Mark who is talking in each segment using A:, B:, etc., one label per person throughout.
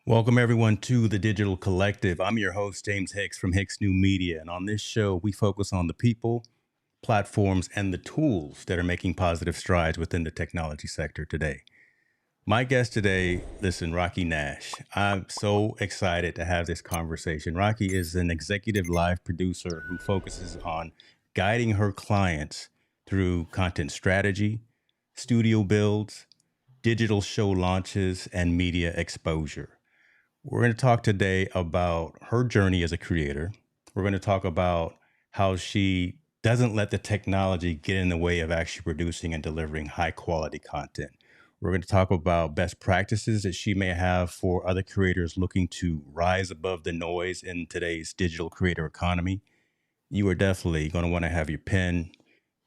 A: Welcome, everyone, to the Digital Collective. I'm your host, James Hicks from Hicks New Media. And on this show, we focus on the people, platforms, and the tools that are making positive strides within the technology sector today. My guest today, listen, Rocky Nash. I'm so excited to have this conversation. Rocky is an executive live producer who focuses on guiding her clients through content strategy, studio builds, digital show launches, and media exposure. We're going to talk today about her journey as a creator. We're going to talk about how she doesn't let the technology get in the way of actually producing and delivering high quality content. We're going to talk about best practices that she may have for other creators looking to rise above the noise in today's digital creator economy. You are definitely going to want to have your pen,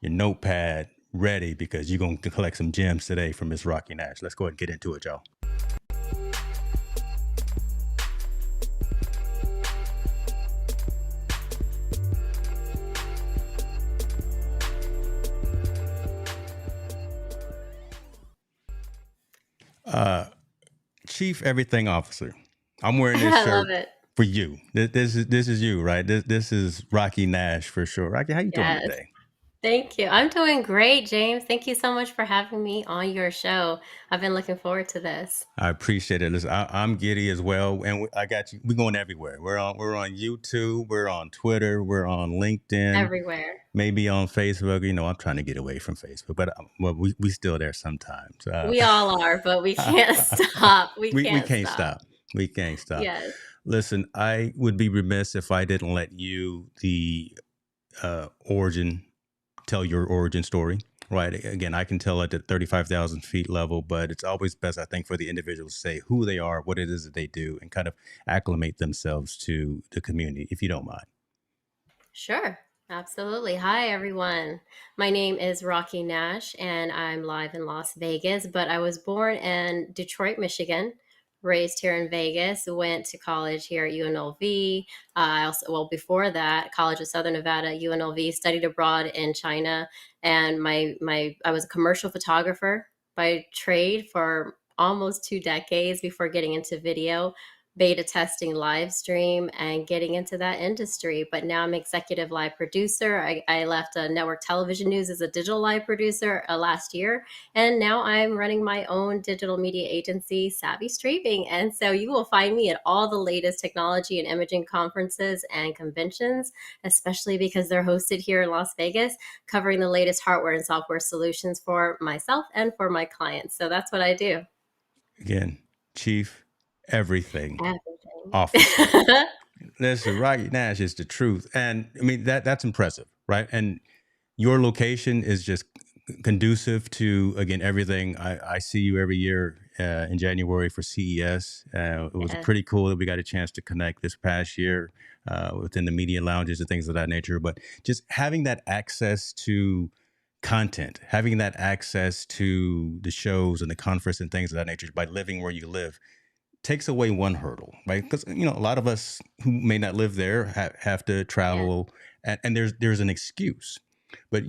A: your notepad ready because you're going to collect some gems today from Miss Rocky Nash. Let's go ahead and get into it, y'all. Uh, Chief Everything Officer. I'm wearing this
B: I love
A: shirt
B: it.
A: for you. This is you, right? This is Rocky Nash for sure. Rocky, how you doing
B: Yes.
A: today?
B: Thank you. I'm doing great, James. Thank you so much for having me on your show. I've been looking forward to this.
A: I appreciate it. Listen, I'm giddy as well, and I got you. We're going everywhere. We're on YouTube. We're on Twitter. We're on LinkedIn.
B: Everywhere.
A: Maybe on Facebook. I'm trying to get away from Facebook, but well, we still there sometimes.
B: We all are, but we can't stop. We
A: we
B: can't
A: can't
B: stop.
A: stop. We can't stop.
B: Yes.
A: Listen, I would be remiss if I didn't let you origin tell your origin story. Right. Again, I can tell at the 35,000 feet level, but it's always best, I think, for the individual to say who they are, what it is that they do, and kind of acclimate themselves to the community, if you don't mind.
B: Sure. Absolutely. Hi, everyone. My name is Rocky Nash, and I'm live in Las Vegas, but I was born in Detroit, Michigan, raised here in Vegas, went to college here at UNLV. I also, well, before that, College of Southern Nevada, UNLV, studied abroad in China, and I was a commercial photographer by trade for almost 2 decades before getting into video beta testing live stream and getting into that industry. But now I'm executive live producer. I left network television news as a digital live producer last year. And now I'm running my own digital media agency, Savvy Streaming. And so you will find me at all the latest technology and imaging conferences and conventions, especially because they're hosted here in Las Vegas, covering the latest hardware and software solutions for myself and for my clients. So that's what I do.
A: Again, Chief Everything Officer.
B: Everything.
A: Listen, Rocky Nash is the truth. And I mean, that's impressive, right? And your location is just conducive to, again, everything. I see you every year in January for CES. It was
B: Yes.
A: pretty cool that we got a chance to connect this past year within the media lounges and things of that nature. But just having that access to content, having that access to the shows and the conference and things of that nature by living where you live takes away one hurdle, right? Because a lot of us who may not live there have to
B: Yeah.
A: travel, and there's an excuse. But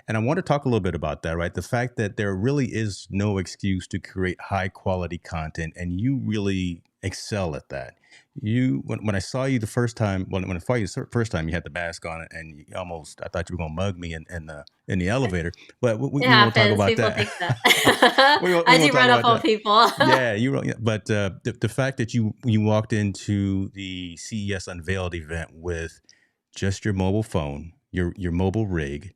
A: I want to talk a little bit about that, right? The fact that there really is no excuse to create high quality content, and you really excel at that. When I saw you the first time, when I saw you the first time, you had the mask on, and I thought you were gonna mug me in the elevator. But we
B: It
A: won't talk
B: happens.
A: about
B: People
A: that.
B: think that.
A: We
B: I
A: won't
B: do
A: talk
B: run up
A: about
B: on
A: that.
B: people.
A: Yeah, yeah. But the fact that you walked into the CES Unveiled event with just your mobile phone, your mobile rig,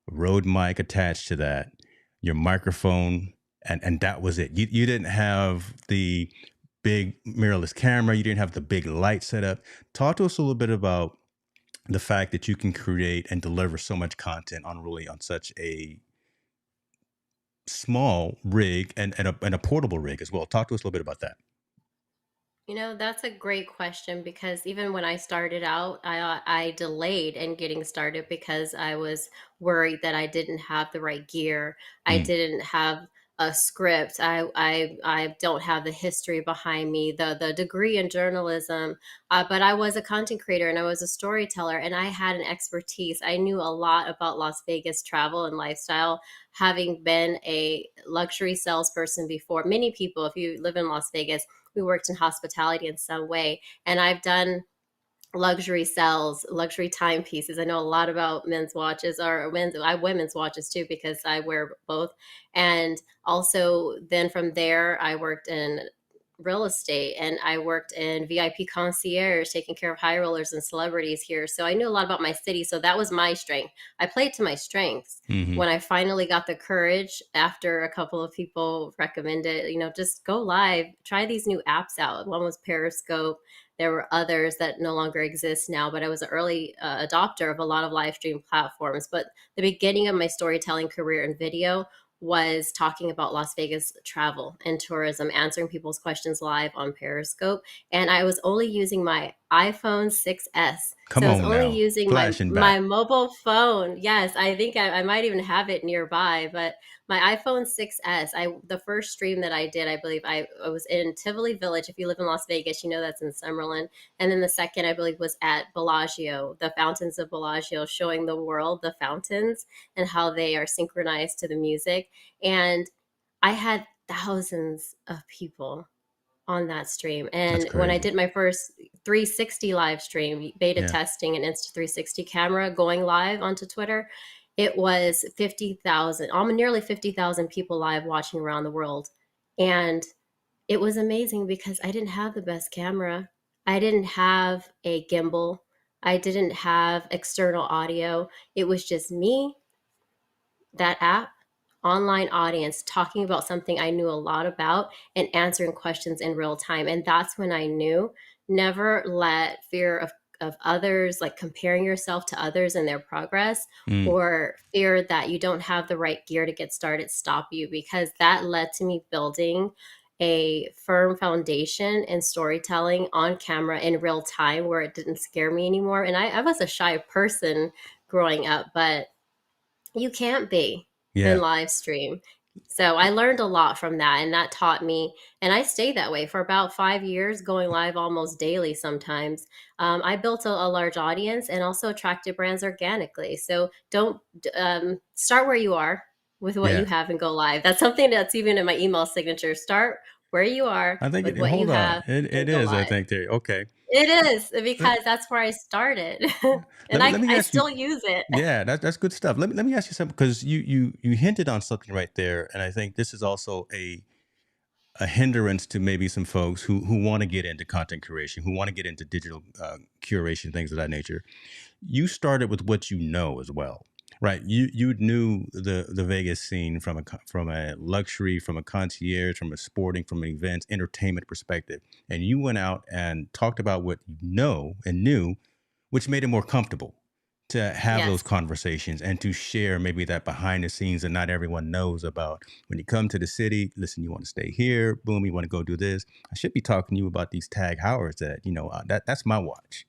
A: Rode mic attached to that, your microphone, and that was it. You didn't have the big mirrorless camera. You didn't have the big light setup. Talk to us a little bit about the fact that you can create and deliver so much content on such a small rig and a portable rig as well. Talk to us a little bit about that.
B: That's a great question because even when I started out, I delayed in getting started because I was worried that I didn't have the right gear. I
A: Mm.
B: didn't have a script. I don't have the history behind me, the degree in journalism. But I was a content creator and I was a storyteller and I had an expertise. I knew a lot about Las Vegas travel and lifestyle, having been a luxury salesperson before. Many people, if you live in Las Vegas, we worked in hospitality in some way. And I've done luxury sales, luxury timepieces. I know a lot about men's watches or women's watches too, because I wear both. And also then from there, I worked in real estate and I worked in VIP concierge, taking care of high rollers and celebrities here. So I knew a lot about my city. So that was my strength. I played to my strengths.
A: Hmm.
B: When I finally got the courage after a couple of people recommended, just go live, try these new apps out. One was Periscope. There were others that no longer exist now, but I was an early adopter of a lot of live stream platforms. But the beginning of my storytelling career in video was talking about Las Vegas travel and tourism, answering people's questions live on Periscope. And I was only using my iPhone 6S.
A: Come
B: So I was
A: on
B: only
A: now,
B: using my
A: flashing
B: my
A: back.
B: mobile phone. Yes, I think I might even have it nearby, but my iPhone 6S, the first stream that I did, I believe I was in Tivoli Village. If you live in Las Vegas, you know that's in Summerlin. And then the second, I believe, was at Bellagio, the fountains of Bellagio, showing the world the fountains and how they are synchronized to the music. And I had thousands of people on that stream.
A: That's
B: And when I
A: crazy.
B: did my first 360 live stream, beta
A: Yeah.
B: testing an Insta360 camera going live onto Twitter, it was 50,000, almost nearly 50,000 people live watching around the world. And it was amazing because I didn't have the best camera. I didn't have a gimbal. I didn't have external audio. It was just me, that app, online audience, talking about something I knew a lot about and answering questions in real time. And that's when I knew, never let fear of others, like comparing yourself to others and their progress,
A: Mm.
B: or fear that you don't have the right gear to get started, stop you, because that led to me building a firm foundation in storytelling on camera in real time where it didn't scare me anymore. And I was a shy person growing up, but you can't be in
A: Yeah.
B: live stream. So I learned a lot from that, and that taught me, and I stayed that way for about 5 years, going live almost daily sometimes. I built a large audience and also attracted brands organically. So don't start where you are with what you
A: Yeah.
B: have and go live. That's something that's even in my email signature. Start where you are
A: I think
B: with
A: it,
B: what you
A: hold on.
B: have
A: It
B: and go
A: is, I
B: live.
A: think there. Okay.
B: It is
A: Let,
B: because that's where I started, and
A: let me
B: I
A: ask you.
B: still use it.
A: Yeah, that's good stuff. Let me ask you something because you hinted on something right there, and I think this is also a hindrance to maybe some folks who want to get into content creation, who want to get into digital curation, things of that nature. You started with what you know as well, right? You knew the Vegas scene from from a luxury, from a concierge, from a sporting, from an events, entertainment perspective, and you went out and talked about what you know and knew, which made it more comfortable to have those
B: Yes.
A: conversations and to share maybe that behind the scenes that not everyone knows about. When you come to the city, listen, you want to stay here, boom, you want to go do this. I should be talking to you about these tag Howards that, that's my watch.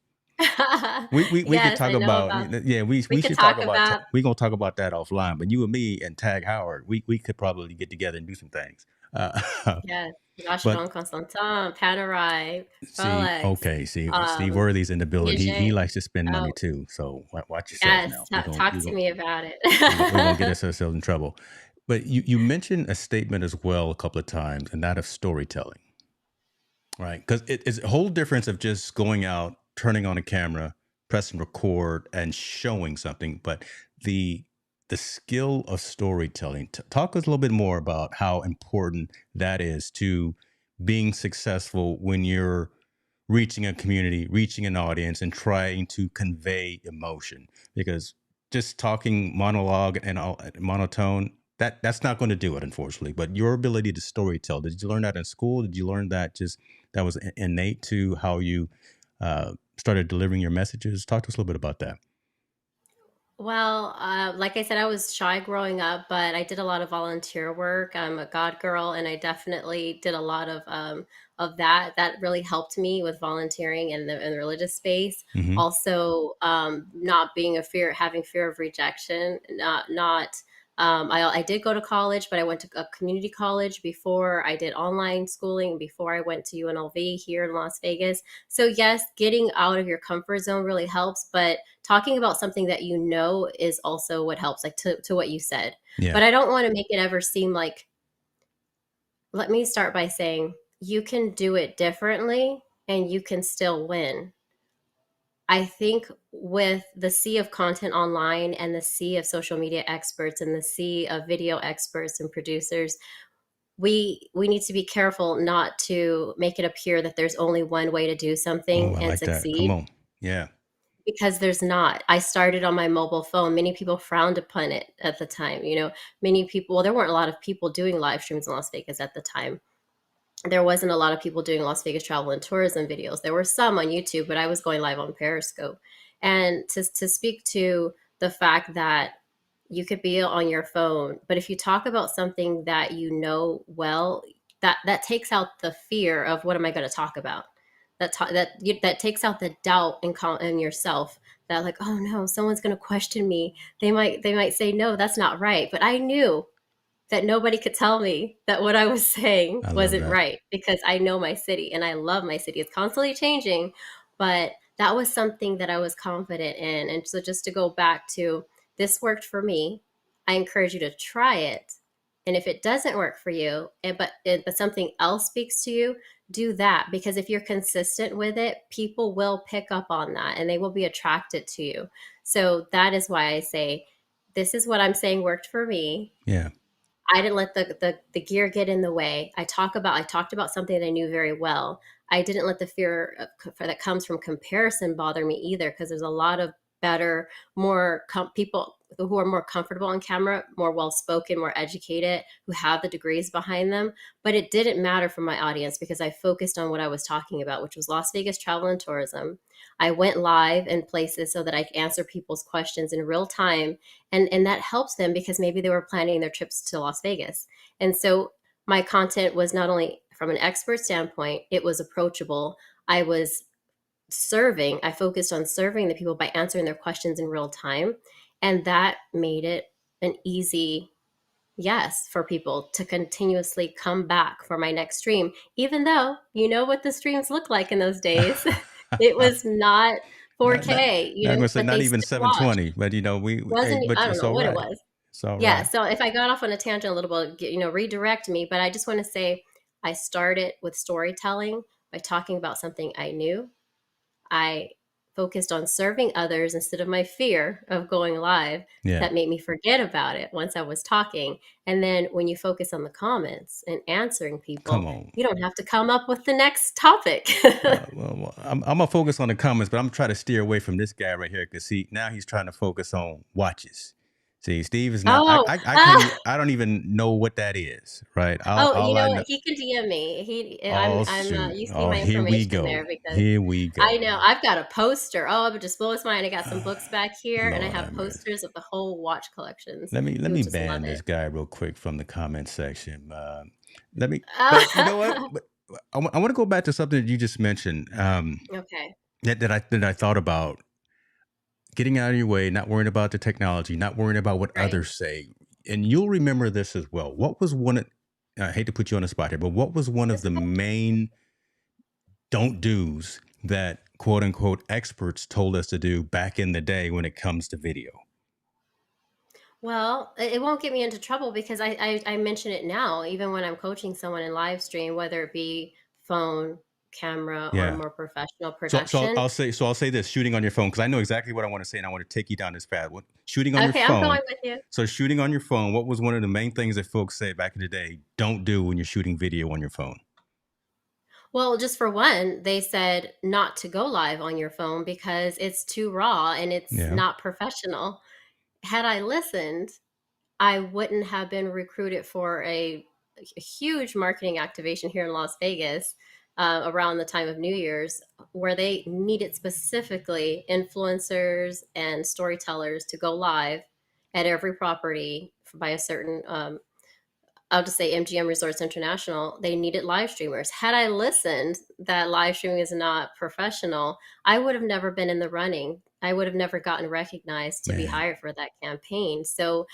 A: We could
B: Yes,
A: talk
B: I know
A: about,
B: about.
A: yeah,
B: We
A: we
B: could
A: should talk
B: talk
A: about
B: about.
A: we gonna talk about that offline, but you and me and tag Howard, we could probably get together and do some things.
B: Yes,
A: But
B: Vacheron Constantin, Panerai,
A: see,
B: Rolex,
A: okay, see, Steve
B: um,
A: Worthy's in the building. He
B: Piaget.
A: likes to spend money
B: Oh,
A: too. So watch yourself
B: yes,
A: now.
B: talk to me about
A: We're gonna get
B: it.
A: ourselves in trouble. But you mentioned a statement as well a couple of times, and that of storytelling, right? Because it's a whole difference of just going out, turning on a camera, pressing record, and showing something. But the the skill of storytelling. Talk us a little bit more about how important that is to being successful when you're reaching a community, reaching an audience, and trying to convey emotion. Because just talking monologue and monotone, that's not going to do it, unfortunately. But your ability to storytell, did you learn that in school? Did you learn that just that was innate to how you started delivering your messages? Talk to us a little bit about that.
B: Well, like I said, I was shy growing up, but I did a lot of volunteer work. I'm a God girl, and I definitely did a lot of that. That really helped me with volunteering in the religious space.
A: Hmm.
B: Also, not being a fear, having fear of rejection. Not. I did go to college, but I went to a community college before I did online schooling. Before I went to UNLV here in Las Vegas. So yes, getting out of your comfort zone really helps, but talking about something that you know is also what helps, like to what you said.
A: Yeah.
B: But I don't want to make it ever seem like, let me start by saying you can do it differently and you can still win. I think with the sea of content online and the sea of social media experts and the sea of video experts and producers, we need to be careful not to make it appear that there's only one way to do
A: Oh,
B: something
A: I
B: and
A: like that. Come
B: succeed,
A: on. Yeah.
B: because there's not. I started on my mobile phone. Many people frowned upon it at the time. Many people, well, there weren't a lot of people doing live streams in Las Vegas at the time. There wasn't a lot of people doing Las Vegas travel and tourism videos. There were some on YouTube, but I was going live on Periscope. And to speak to the fact that you could be on your phone, but if you talk about something that you know well, that takes out the fear of what am I going to talk about. That takes out the doubt in yourself, that like, oh no, someone's going to question me. They might say no, that's not right. But I knew that nobody could tell me that what I was saying
A: I love
B: wasn't
A: that.
B: right, because I know my city and I love my city. It's constantly changing, but that was something that I was confident in. And so, just to go back to, this worked for me, I encourage you to try it. And if it doesn't work for you, but something else speaks to you, do that, because if you're consistent with it, people will pick up on that and they will be attracted to you. So that is why I say, this is what I'm saying worked for me.
A: Yeah.
B: I didn't let the gear get in the way. I talked about something that I knew very well. I didn't let the fear that comes from comparison bother me either, because there's a lot of better, people who are more comfortable on camera, more well spoken, more educated, who have the degrees behind them. But it didn't matter for my audience, because I focused on what I was talking about, which was Las Vegas travel and tourism. I went live in places so that I could answer people's questions in real time, and that helps them because maybe they were planning their trips to Las Vegas. And so my content was not only from an expert standpoint, it was approachable. I was I focused on serving the people by answering their questions in real time. And that made it an easy yes for people to continuously come back for my next stream, even though you know what the streams look like in those days. It was not
A: Not
B: 4K,
A: not gonna say
B: but
A: not
B: they
A: even
B: still watched.
A: 720, but
B: Wasn't,
A: but
B: I don't
A: it's
B: know
A: all
B: what it
A: right.
B: was.
A: It's all
B: Yeah,
A: right.
B: so if I got off on a tangent a little bit, redirect me, but I just want to say, I started with storytelling by talking about something I knew. I focused on serving others instead of my fear of going live.
A: Yeah.
B: That made me forget about it once I was talking. And then when you focus on the comments and answering
A: Come
B: people,
A: on.
B: you don't have to come up with the next topic.
A: I'm gonna focus on the comments, but I'm trying to steer away from this guy right here because now he's trying to focus on watches. See, Steve is not.
B: Oh,
A: I can't. I don't even know what that is. Right.
B: oh, you
A: All
B: know
A: I
B: what?
A: know.
B: He can DM me.
A: Oh
B: I'm.
A: shoot.
B: You see
A: Oh,
B: my
A: here we
B: information
A: go.
B: there, because
A: Here we
B: I
A: go.
B: know I've got a poster. Oh, it would just blow his mind. I got some books back here, and I
A: Lord
B: have
A: have mercy.
B: posters of the whole watch collections.
A: Let
B: He
A: me
B: would just love
A: ban
B: it.
A: this guy real quick from the comment section. Let me. But you know what?
B: Oh,
A: But I want to go back to something that you just mentioned.
B: okay,
A: That I thought about getting out of your way, not worrying about the technology, not worrying about what
B: right.
A: others say. And you'll remember this as well. What was I hate to put you on the spot here, but what was one of
B: That's
A: the
B: okay.
A: main don't do's that quote unquote experts told us to do back in the day when it comes to video?
B: Well, it won't get me into trouble, because I mention it now, even when I'm coaching someone in live stream, whether it be phone, camera, or
A: Yeah.
B: more professional production.
A: I'll say this: shooting on your phone, because I know exactly what I want to say, and I want to take you down this path. Shooting on your
B: Okay, I'm
A: phone.
B: going with you.
A: So shooting on your phone. What was one of the main things that folks say back in the day? Don't do when you're shooting video on your phone.
B: Well, just for one, they said not to go live on your phone because it's too raw and it's
A: Yeah.
B: not professional. Had I listened, I wouldn't have been recruited for a huge marketing activation here in Las Vegas around the time of New Year's, where they needed specifically influencers and storytellers to go live at every property by a certain I'll just say MGM Resorts International. They needed live streamers. Had I listened that live streaming is not professional, I would have never been in the running. I would have never gotten recognized to be
A: Man.
B: hired for that campaign. So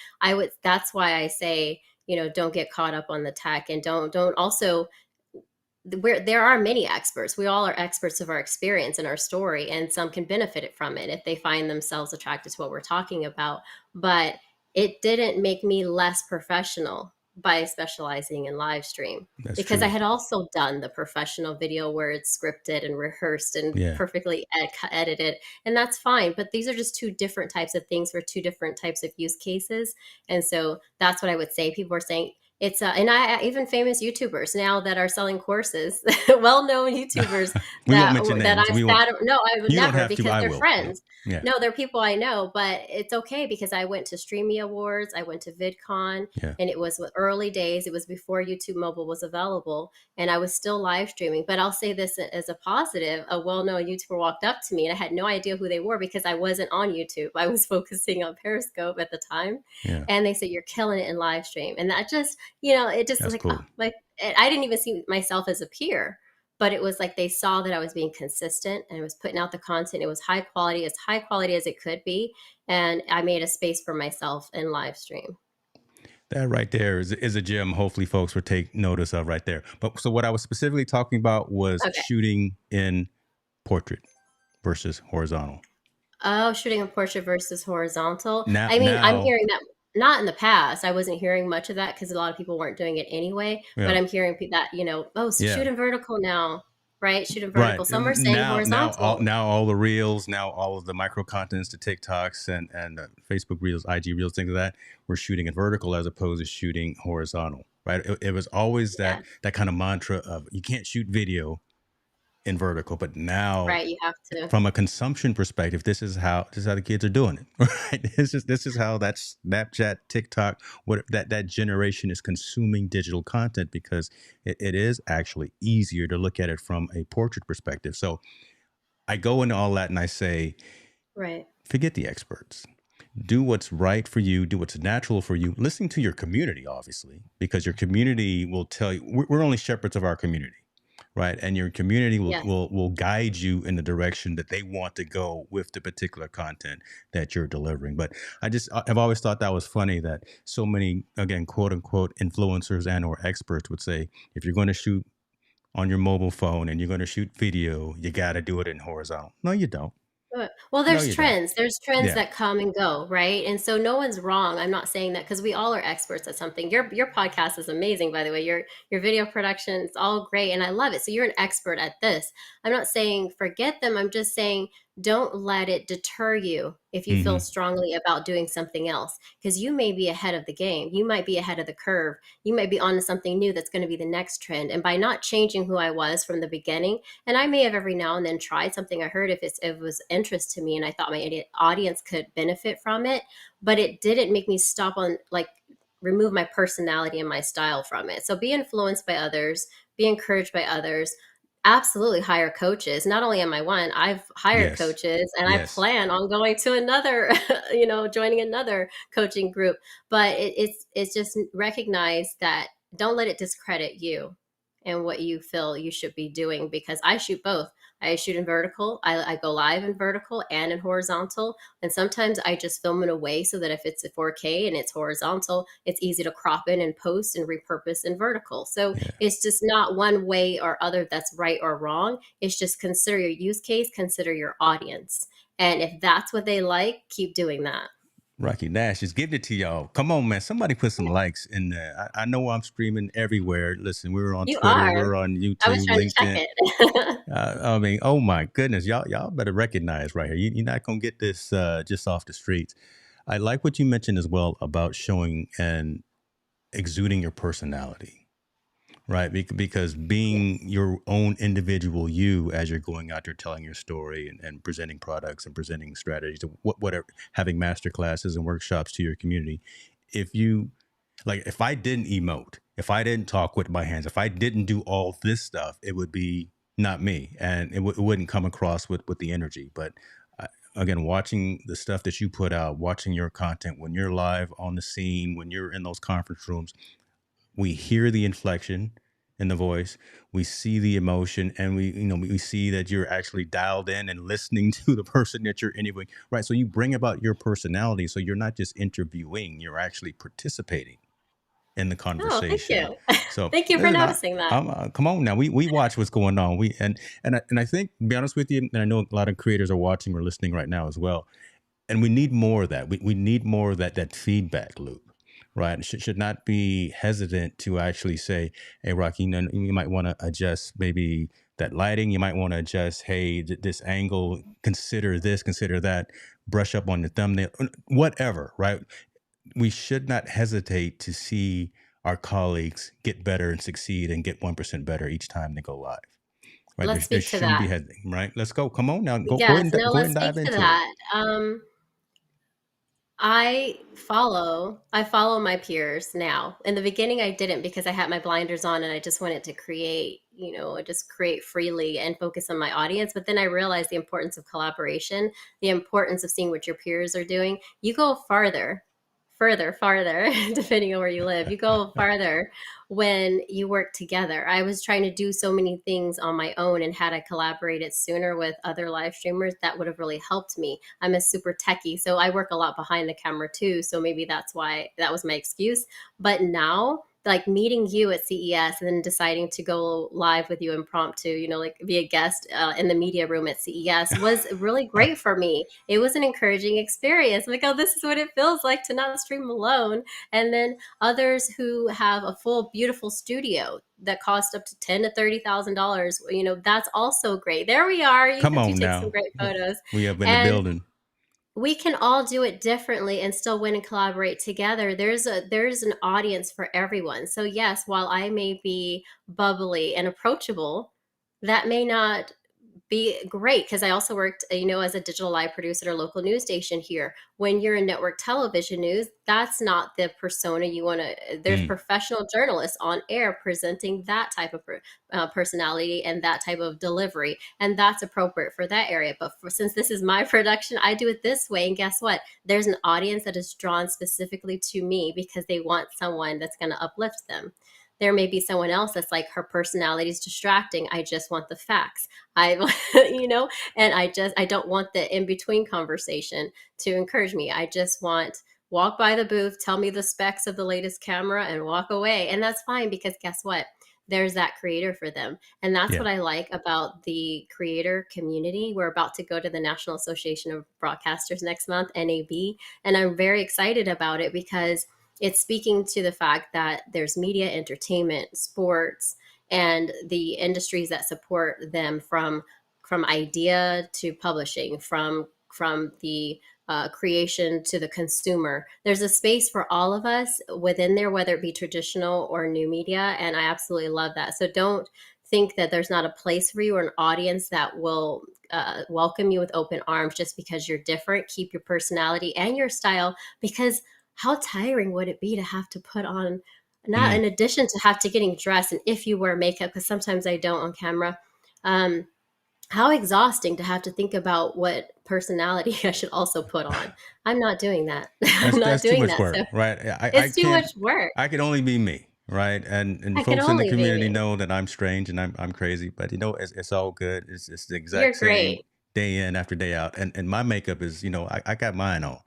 B: that's why I say, don't get caught up on the tech, and don't also, where there are many experts. We all are experts of our experience and our story, and some can benefit from it if they find themselves attracted to what we're talking about. But it didn't make me less professional. by specializing in live stream,
A: That's
B: because I
A: true.
B: had also done the professional video where it's scripted and rehearsed and
A: Yeah.
B: perfectly edited, and that's fine. But these are just two different types of things for two different types of use cases, and so that's what I would say. People are saying it's and I even famous YouTubers now that are selling courses, well-known YouTubers
A: We won't mention
B: that
A: names.
B: I've
A: We won't.
B: sat. No, I would
A: You don't
B: never,
A: have to.
B: because
A: I
B: they're
A: will, though.
B: friends.
A: Yeah.
B: No, they're people I know, but it's okay because I went to Streamy Awards, I went to VidCon,
A: Yeah.
B: and it was early days. It was before YouTube Mobile was available, and I was still live streaming. But I'll say this as a positive: a well-known YouTuber walked up to me, and I had no idea who they were because I wasn't on YouTube. I was focusing on Periscope at the time,
A: Yeah.
B: and they said, "You're killing it in live stream," and that just, it just was
A: That's
B: like, oh,
A: cool.
B: like I didn't even see myself as a peer, but it was like they saw that I was being consistent and I was putting out the content. It was high quality as it could be. And I made a space for myself in live stream.
A: That right there is a gem. Hopefully, folks will take notice of right there. But so what I was specifically talking about was
B: Okay.
A: shooting in portrait versus horizontal.
B: Oh, shooting a portrait versus horizontal.
A: Now,
B: I mean, I'm
A: now,
B: hearing that not in the past. I wasn't hearing much of that because a lot of people weren't doing it anyway. But
A: yeah,
B: I'm hearing that, oh,
A: yeah.
B: shooting vertical now, right? Shooting vertical.
A: Right.
B: Some are saying horizontal.
A: Now all the reels, now all of the micro contents, the TikToks and Facebook reels, IG reels, things like that, we're shooting it vertical as opposed to shooting horizontal. Right. It was always
B: Yeah,
A: that kind of mantra of you can't shoot video in vertical, but now
B: right. You have to.
A: from a consumption perspective, this is how the kids are doing it. Right. This is how that Snapchat, TikTok, what that generation is consuming digital content because it is actually easier to look at it from a portrait perspective. So I go into all that and I say,
B: Right.
A: forget the experts. Do what's right for you. Do what's natural for you. Listening to your community, obviously, because your community will tell you. We're only shepherds of our community, right? And your community will,
B: Yes.
A: will will guide you in the direction that they want to go with the particular content that you're delivering. But I've always thought that was funny that so many, again, quote unquote, influencers and or experts would say, if you're going to shoot on your mobile phone and you're going to shoot video, you got to do it in horizontal. No, you don't.
B: Well,
A: No,
B: there's
A: you don't.
B: trends. There's trends
A: Yeah.
B: that come and go, right? And so no one's wrong. I'm not saying that because we all are experts at something. Your podcast is amazing, by the way. Your video production, it's all great, and I love it. So you're an expert at this. I'm not saying forget them. I'm just saying don't let it deter you if you feel
A: Hmm.
B: strongly about doing something else, because you may be ahead of the game. You might be ahead of the curve. You might be onto something new that's going to be the next trend. And by not changing who I was from the beginning, and I may have every now and then tried something I heard if it was interest to me and I thought my audience could benefit from it, but it didn't make me stop on, like, remove my personality and my style from it. So be influenced by others, be encouraged by others. Absolutely hire coaches. Not only am I one, I've hired
A: Yes.
B: coaches and I
A: Yes.
B: plan on going to another, joining another coaching group. But it's just recognize that don't let it discredit you and what you feel you should be doing, because I shoot both. I shoot in vertical. I go live in vertical and in horizontal. And sometimes I just film it away so that if it's a 4K and it's horizontal, it's easy to crop in and post and repurpose in vertical. So
A: Yeah.
B: it's just not one way or other that's right or wrong. It's just consider your use case, consider your audience. And if that's what they like, keep doing that.
A: Rocky Nash is giving it to y'all. Come on, man. Somebody put some likes in there. I know I'm streaming everywhere. Listen, we're on
B: You
A: Twitter,
B: are.
A: we're on
B: I was
A: YouTube,
B: trying to check
A: LinkedIn.
B: it.
A: I mean, oh my goodness, y'all better recognize right here. You're not gonna get this just off the streets. I like what you mentioned as well about showing and exuding your personality. Right, because
B: Yeah.
A: being your own individual you as you're going out there telling your story and presenting products and presenting strategies, whatever, having master classes and workshops to your community. If you if I didn't emote, if I didn't talk with my hands, if I didn't do all this stuff, it would be not me, and it wouldn't come across with the energy. But uh, again, watching the stuff that you put out, watching your content when you're live on the scene, when you're in those conference rooms, we hear the inflection in the voice, we see the emotion, and we see that you're actually dialed in and listening to the person that you're interviewing, right? So you bring about your personality, so you're not just interviewing, you're actually participating in the
B: Oh, thank
A: conversation.
B: you.
A: So
B: Thank you for
A: listen,
B: noticing that.
A: come on now, we watch what's going on, and I think, to be honest with you, and I know a lot of creators are watching or listening right now as well, and we need more of that. We need more of that feedback loop, right? Should not be hesitant to actually say, "Hey, Rocky, you might want to adjust maybe that lighting. You might want to adjust, hey, this angle. Consider this, consider that. Brush up on the thumbnail, whatever." Right? We should not hesitate to see our colleagues get better and succeed and get 1% better each time they go live. Right?
B: Let's
A: There
B: speak to
A: shouldn't be
B: that.
A: right. Let's go. Come on now. Go
B: Yes,
A: ahead and
B: no,
A: go ahead
B: let's
A: and
B: speak
A: dive
B: to
A: into it.
B: that. I follow my peers now. In the beginning I didn't because I had my blinders on and I just wanted to create, just create freely and focus on my audience. But then I realized the importance of collaboration, the importance of seeing what your peers are doing. You go farther, depending on where you live. You go farther when you work together. I was trying to do so many things on my own, and had I collaborated sooner with other live streamers, that would have really helped me. I'm a super techie, so I work a lot behind the camera too. So maybe that's why that was my excuse. But now, like meeting you at CES and then deciding to go live with you impromptu, like be a guest in the media room at CES was really great for me. It was an encouraging experience. Like, oh, this is what it feels like to not stream alone. And then others who have a full, beautiful studio that cost up to $10,000 to $30,000, that's also great. There we are. You
A: Come
B: could you
A: on
B: take some
A: now.
B: great photos,
A: We have in the
B: and
A: building.
B: we can all do it differently and still win and collaborate together. There's an audience for everyone. So yes, while I may be bubbly and approachable, that may not be great, because I also worked, as a digital live producer at a local news station here. When you're in network television news, that's not the persona you want to. There's
A: Mm,
B: professional journalists on air presenting that type of personality and that type of delivery, and that's appropriate for that area. But since this is my production, I do it this way, and guess what? There's an audience that is drawn specifically to me because they want someone that's going to uplift them. There may be someone else that's like, her personality is distracting. I just want the facts. I, and I don't want the in between conversation to encourage me. I just want walk by the booth, tell me the specs of the latest camera, and walk away. And that's fine, because guess what? There's that creator for them. And that's
A: yeah.
B: what I like about the creator community. We're about to go to the National Association of Broadcasters next month, NAB, and I'm very excited about it because it's speaking to the fact that there's media, entertainment, sports, and the industries that support them, from idea to publishing, from the creation to the consumer. There's a space for all of us within there, whether it be traditional or new media, and I absolutely love that. So don't think that there's not a place for you or an audience that will welcome you with open arms just because you're different. Keep your personality and your style, because how tiring would it be to have to put on, not
A: Mm,
B: in addition to have to getting dressed, and if you wear makeup, because sometimes I don't on camera, um, how exhausting to have to think about what personality I should also put on. I'm not doing that. I'm not
A: that's too
B: doing
A: much
B: that.
A: work,
B: So
A: right? I
B: it's too much
A: can't.
B: work.
A: I can only be me, right? And
B: I can
A: folks in the
B: only be
A: community
B: me.
A: know that I'm strange and I'm crazy, but it's all good. It's the exact
B: You're
A: same
B: great.
A: day in after day out. And my makeup is, I got mine on.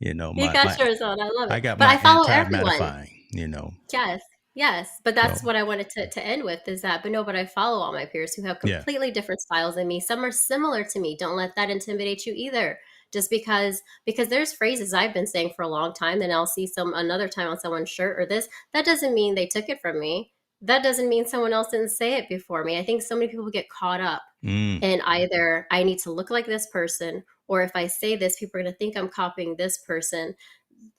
B: You got yours on. I love
A: I
B: it.
A: got
B: But
A: my
B: I follow everyone.
A: anti-mattifying.
B: Yes, yes, but
A: So
B: that's what I wanted to end with, is that, but no, but I follow all my peers who have
A: yeah.
B: completely different styles than me. Some are similar to me. Don't let that intimidate you either. Just because there's phrases I've been saying for a long time, then I'll see some another time on someone's shirt or this. That doesn't mean they took it from me. That doesn't mean someone else didn't say it before me. I think so many people get caught up
A: Mm,
B: in either I need to look like this person, or if I say this, people are going to think I'm copying this person.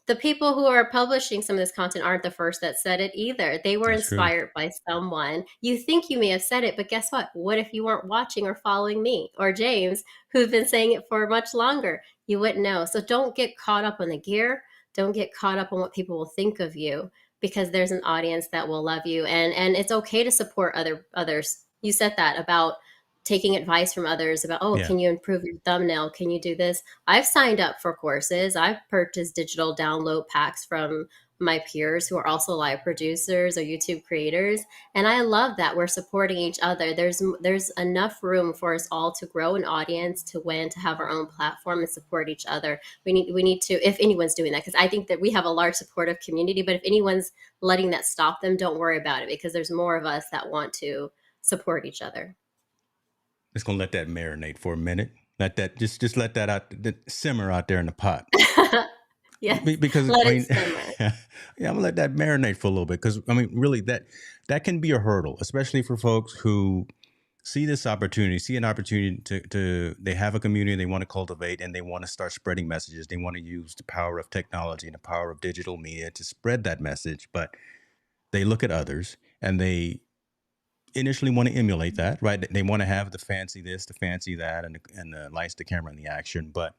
B: The people who are publishing some of this content aren't the first that said it either. They were
A: that's true.
B: inspired by someone. You think you may have said it, but guess what? What if you weren't watching or following me or James, who've been saying it for much longer? You wouldn't know. So don't get caught up on the gear. Don't get caught up on what people will think of you, because there's an audience that will love you, and it's okay to support others. You said that about taking advice from others about, oh,
A: Yeah.
B: can you improve your thumbnail? Can you do this? I've signed up for courses. I've purchased digital download packs from my peers who are also live producers or YouTube creators, and I love that we're supporting each other. There's enough room for us all to grow an audience, to win, to have our own platform and support each other. We need to, if anyone's doing that, because I think that we have a large supportive community, but if anyone's letting that stop them, don't worry about it, because there's more of us that want to support each other.
A: Just gonna let that marinate for a minute. Let that just let that simmer out there in the pot.
B: Yes,
A: Because
B: let
A: I
B: it
A: mean,
B: simmer.
A: yeah, I'm gonna let that marinate for a little bit because I mean, really, that can be a hurdle, especially for folks who see this opportunity, see an opportunity to they have a community they want to cultivate and they want to start spreading messages. They want to use the power of technology and the power of digital media to spread that message, but they look at others and they initially want to emulate that, right? They want to have the fancy this, the fancy that, and the lights, the camera, and the action, but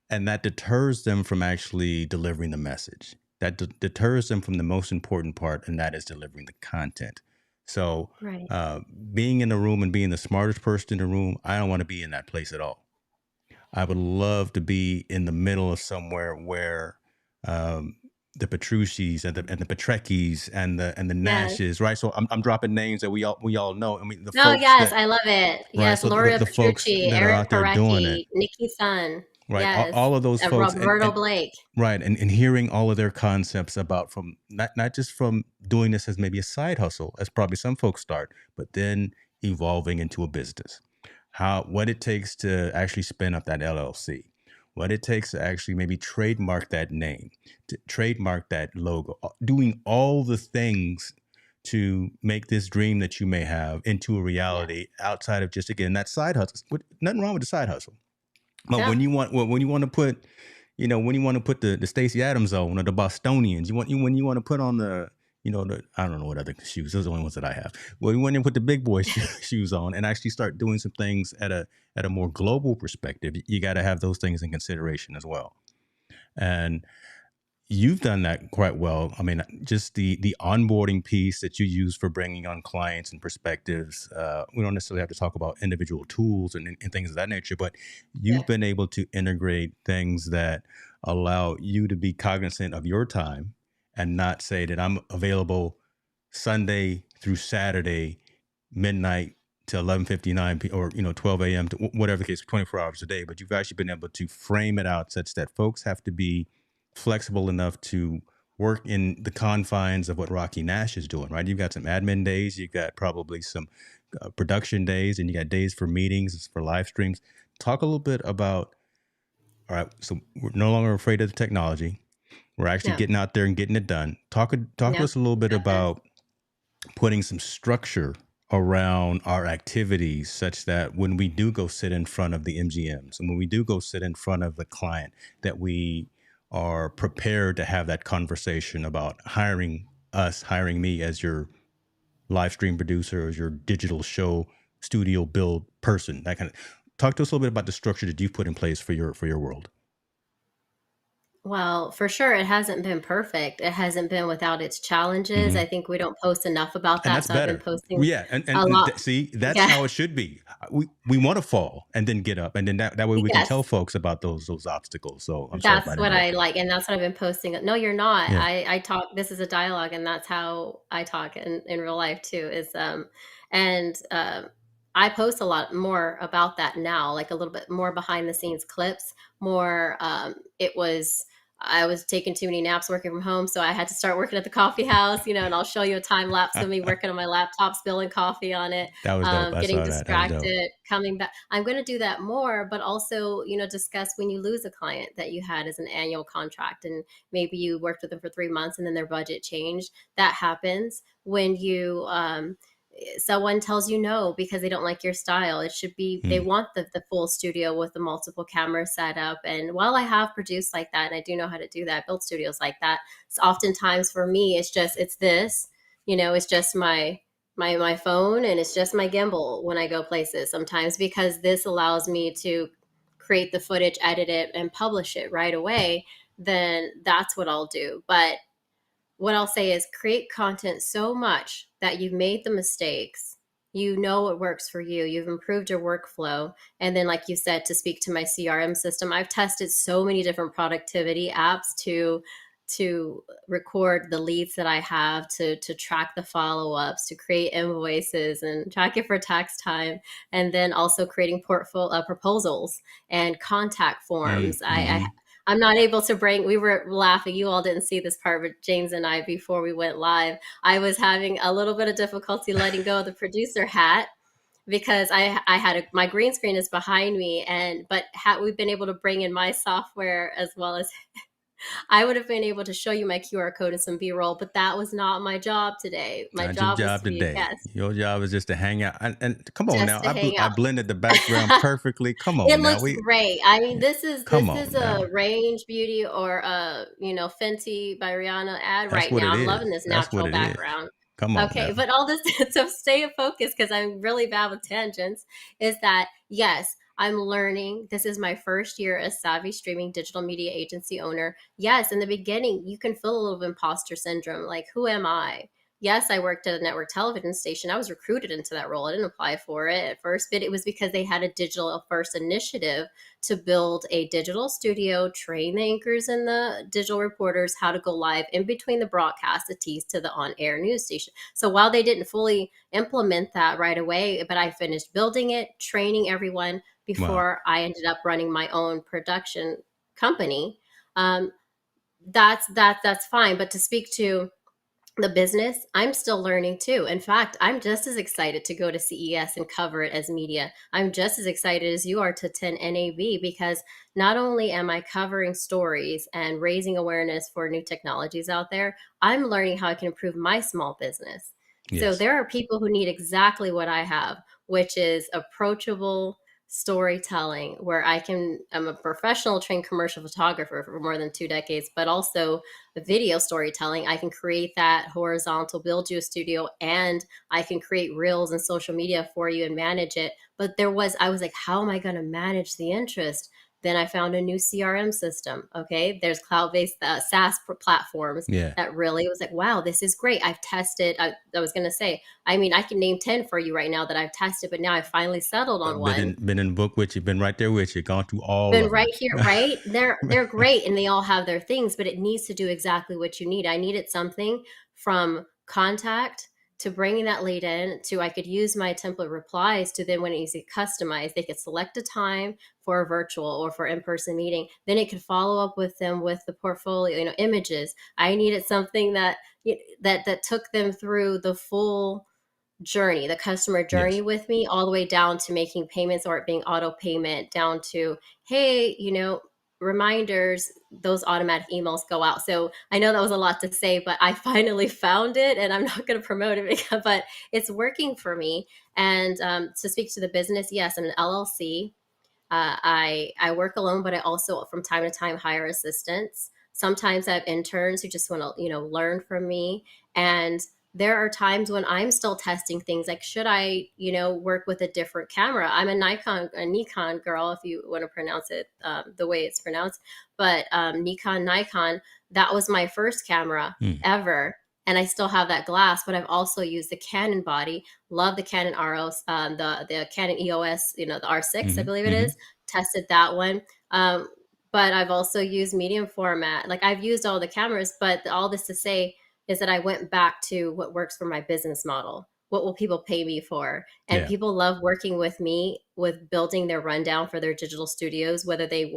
A: and that deters them from actually delivering the message. That deters them from the most important part, and that is delivering the content. So,
B: Right.
A: uh, being in the room and being the smartest person in the room, I don't want to be in that place at all. I would love to be in the middle of somewhere where um, the Petrucci's and the Petreckis and the
B: Yes.
A: Nashes, right? So I'm dropping names that we all know. I mean, the
B: No,
A: folks
B: yes,
A: that
B: I love it.
A: right.
B: Yes,
A: So
B: Loria
A: the folks
B: Petrucci,
A: that are
B: Eric
A: out there doing it,
B: Parecki, Nikki Sun.
A: right?
B: Yes,
A: All of those folks,
B: Roberto Blake.
A: right, and hearing all of their concepts about from not just from doing this as maybe a side hustle, as probably some folks start, but then evolving into a business. How what it takes to actually spin up that LLC, what it takes to actually maybe trademark that name, to trademark that logo, doing all the things to make this dream that you may have into a
B: Yeah.
A: reality outside of just again that side hustle. Nothing wrong with the side hustle. But
B: No.
A: when you want to put, when you want to put the Stacey Adams on or the Bostonians, when you want to put on the, the I don't know what other shoes. Those are the only ones that I have. Well, you want to put the big boy shoes on and actually start doing some things at a more global perspective. You got to have those things in consideration as well. And you've done that quite well. I mean, just the onboarding piece that you use for bringing on clients and perspectives. We don't necessarily have to talk about individual tools and things of that nature, but you've
B: Yeah.
A: been able to integrate things that allow you to be cognizant of your time and not say that I'm available Sunday through Saturday, midnight to 11:59 or 12 a.m. to whatever the case, 24 hours a day. But you've actually been able to frame it out such that folks have to be flexible enough to work in the confines of what Rocky Nash is doing, right? You've got some admin days, you've got probably some production days, and you got days for meetings, for live streams. Talk a little bit about, all right, so we're no longer afraid of the technology. We're actually
B: No.
A: getting out there and getting it done. Talk to
B: No.
A: us a little
B: We
A: bit
B: got this.
A: about putting some structure around our activities such that when we do go sit in front of the MGMs and when we do go sit in front of the client, that we are prepared to have that conversation about hiring me as your live stream producer, as your digital show studio build person, that kind of talk to us a little bit about the structure that you've put in place for your world.
B: Well, for sure, it hasn't been perfect. It hasn't been without its challenges.
A: Mm-hmm.
B: I think we don't post enough about
A: And
B: that.
A: that's
B: So I've been
A: better.
B: posting
A: Yeah,
B: a lot.
A: see, that's
B: Yeah.
A: how it should be. We want to fall and then get up, and then that way we can tell
B: Yes.
A: folks about those obstacles. So I'm sorry if I
B: That's what I
A: interrupted.
B: like, and that's what I've been posting. No, you're not.
A: Yeah.
B: I talk. This is a dialogue, and that's how I talk in real life too. And I post a lot more about that now, like a little bit more behind the scenes clips. More. It was. I was taking too many naps working from home, so I had to start working at the coffee house. And I'll show you a time lapse of me working on my laptop, spilling coffee on it,
A: That was dope. I
B: getting
A: saw that. That was dope.
B: distracted, coming back. I'm going to do that more, but also, discuss when you lose a client that you had as an annual contract and maybe you worked with them for 3 months and then their budget changed. That happens when someone tells you no because they don't like your style. It should be, they
A: Hmm.
B: want the full studio with the multiple camera setup. And while I have produced like that, and I do know how to do that, build studios like that, it's oftentimes for me, it's this, it's just my phone and it's just my gimbal when I go places sometimes because this allows me to create the footage, edit it, and publish it right away. Then that's what I'll do. But what I'll say is create content so much that you've made the mistakes. You know what works for you. You've improved your workflow. And then, like you said, to speak to my CRM system, I've tested so many different productivity apps to record the leads that I have, to track the follow-ups, to create invoices and track it for tax time, and then also creating portfolio proposals and contact forms.
A: Mm-hmm.
B: I'm not able to bring, we were laughing, you all didn't see this part, but James and I, before we went live, I was having a little bit of difficulty letting go of the producer hat because I had my green screen is behind me, and but we've been able to bring in my software as well as I would have been able to show you my QR code and some B-roll, but that was not my job today. My
A: Not your
B: job was
A: job
B: to be a
A: today.
B: guest,
A: Your job is just to hang out. And come on
B: just
A: now,
B: to hang
A: I
B: out.
A: blended the background perfectly. Come
B: It
A: on now,
B: looks great. I mean,
A: come
B: this
A: on
B: is
A: now.
B: a Range Beauty or a, Fenty by Rihanna ad
A: That's
B: right
A: what
B: now.
A: it
B: I'm
A: is.
B: loving this
A: That's what
B: natural
A: it is.
B: background.
A: Come on
B: Okay,
A: now.
B: but all this to stay focused because I'm really bad with tangents is that yes, I'm learning. This is my first year as Savvy Streaming digital media agency owner. Yes, in the beginning, you can feel a little imposter syndrome like, who am I? Yes, I worked at a network television station. I was recruited into that role. I didn't apply for it at first, but it was because they had a digital first initiative to build a digital studio, train the anchors and the digital reporters how to go live in between the broadcast, the tease to the on air news station. So while they didn't fully implement that right away, but I finished building it, training everyone
A: Wow.
B: before I ended up running my own production company. Um, that's fine. But to speak to the business, I'm still learning too. In fact, I'm just as excited to go to CES and cover it as media. I'm just as excited as you are to attend NAB because not only am I covering stories and raising awareness for new technologies out there, I'm learning how I can improve my small business. So
A: Yes.
B: there are people who need exactly what I have, which is approachable storytelling where I'm a professional trained commercial photographer for more than 2 decades, but also video storytelling. I can create that horizontal, build you a studio, and I can create reels and social media for you and manage it. But I was like, how am I going to manage the interest? Then I found a new CRM system. Okay. There's cloud based SaaS platforms
A: Yeah.
B: that really was like, wow, this is great. I've tested. I was going to say, I mean, I can name 10 for you right now that I've tested, but now I finally settled on one.
A: Been in the book with you, been right there with you, gone through all
B: Been
A: of
B: right
A: them.
B: here, right? They're great and they all have their things, but it needs to do exactly what you need. I needed something from contact to bringing that lead in to I could use my template replies to then when it's customized, they could select a time for a virtual or for in-person meeting. Then it could follow up with them with the portfolio, images. I needed something that took them through the full journey, the customer journey
A: Yes.
B: with me, all the way down to making payments or it being auto payment, down to, hey, reminders, those automatic emails go out. So I know that was a lot to say, but I finally found it and I'm not going to promote it but it's working for me. And to speak to the business, yes, I'm an LLC. I work alone, but I also from time to time hire assistants. Sometimes I have interns who just want to learn from me, and there are times when I'm still testing things like should I work with a different camera. I'm a Nikon girl if you want to pronounce it the way it's pronounced, but Nikon, that was my first camera
A: Mm.
B: ever. And I still have that glass, but I've also used the Canon body. Love the Canon ROS, the Canon EOS, the R6, I
A: Hmm.
B: believe it
A: Hmm.
B: is. Tested that one. But I've also used medium format. Like I've used all the cameras, but all this to say is that I went back to what works for my business model. What will people pay me for? And
A: Yeah.
B: people love working with me with building their rundown for their digital studios, whether they've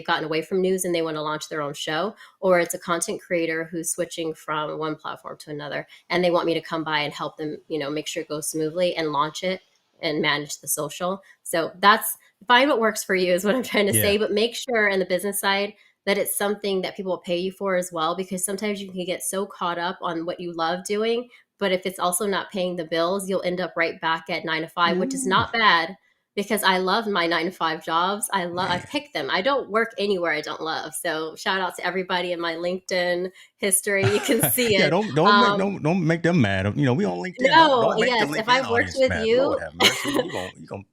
B: gotten away from news and they want to launch their own show, or it's a content creator who's switching from one platform to another and they want me to come by and help them, make sure it goes smoothly and launch it and manage the social. So that's find what works for you is what I'm trying to
A: Yeah.
B: say, but make sure in the business side that it's something that people will pay you for as well, because sometimes you can get so caught up on what you love doing. But if it's also not paying the bills, you'll end up right back at 9 to 5, which is
A: Ooh,
B: not bad because I love my 9 to 5 jobs. I
A: man.
B: pick them. I don't work anywhere I don't love. So shout out to everybody in my LinkedIn history. You can see
A: Yeah,
B: it.
A: don't
B: Um,
A: don't make them mad. We on LinkedIn.
B: no,
A: Don't make the
B: yes, if
A: LinkedIn
B: I've worked
A: audience
B: with
A: mad. Lord
B: you,
A: have mercy. You gonna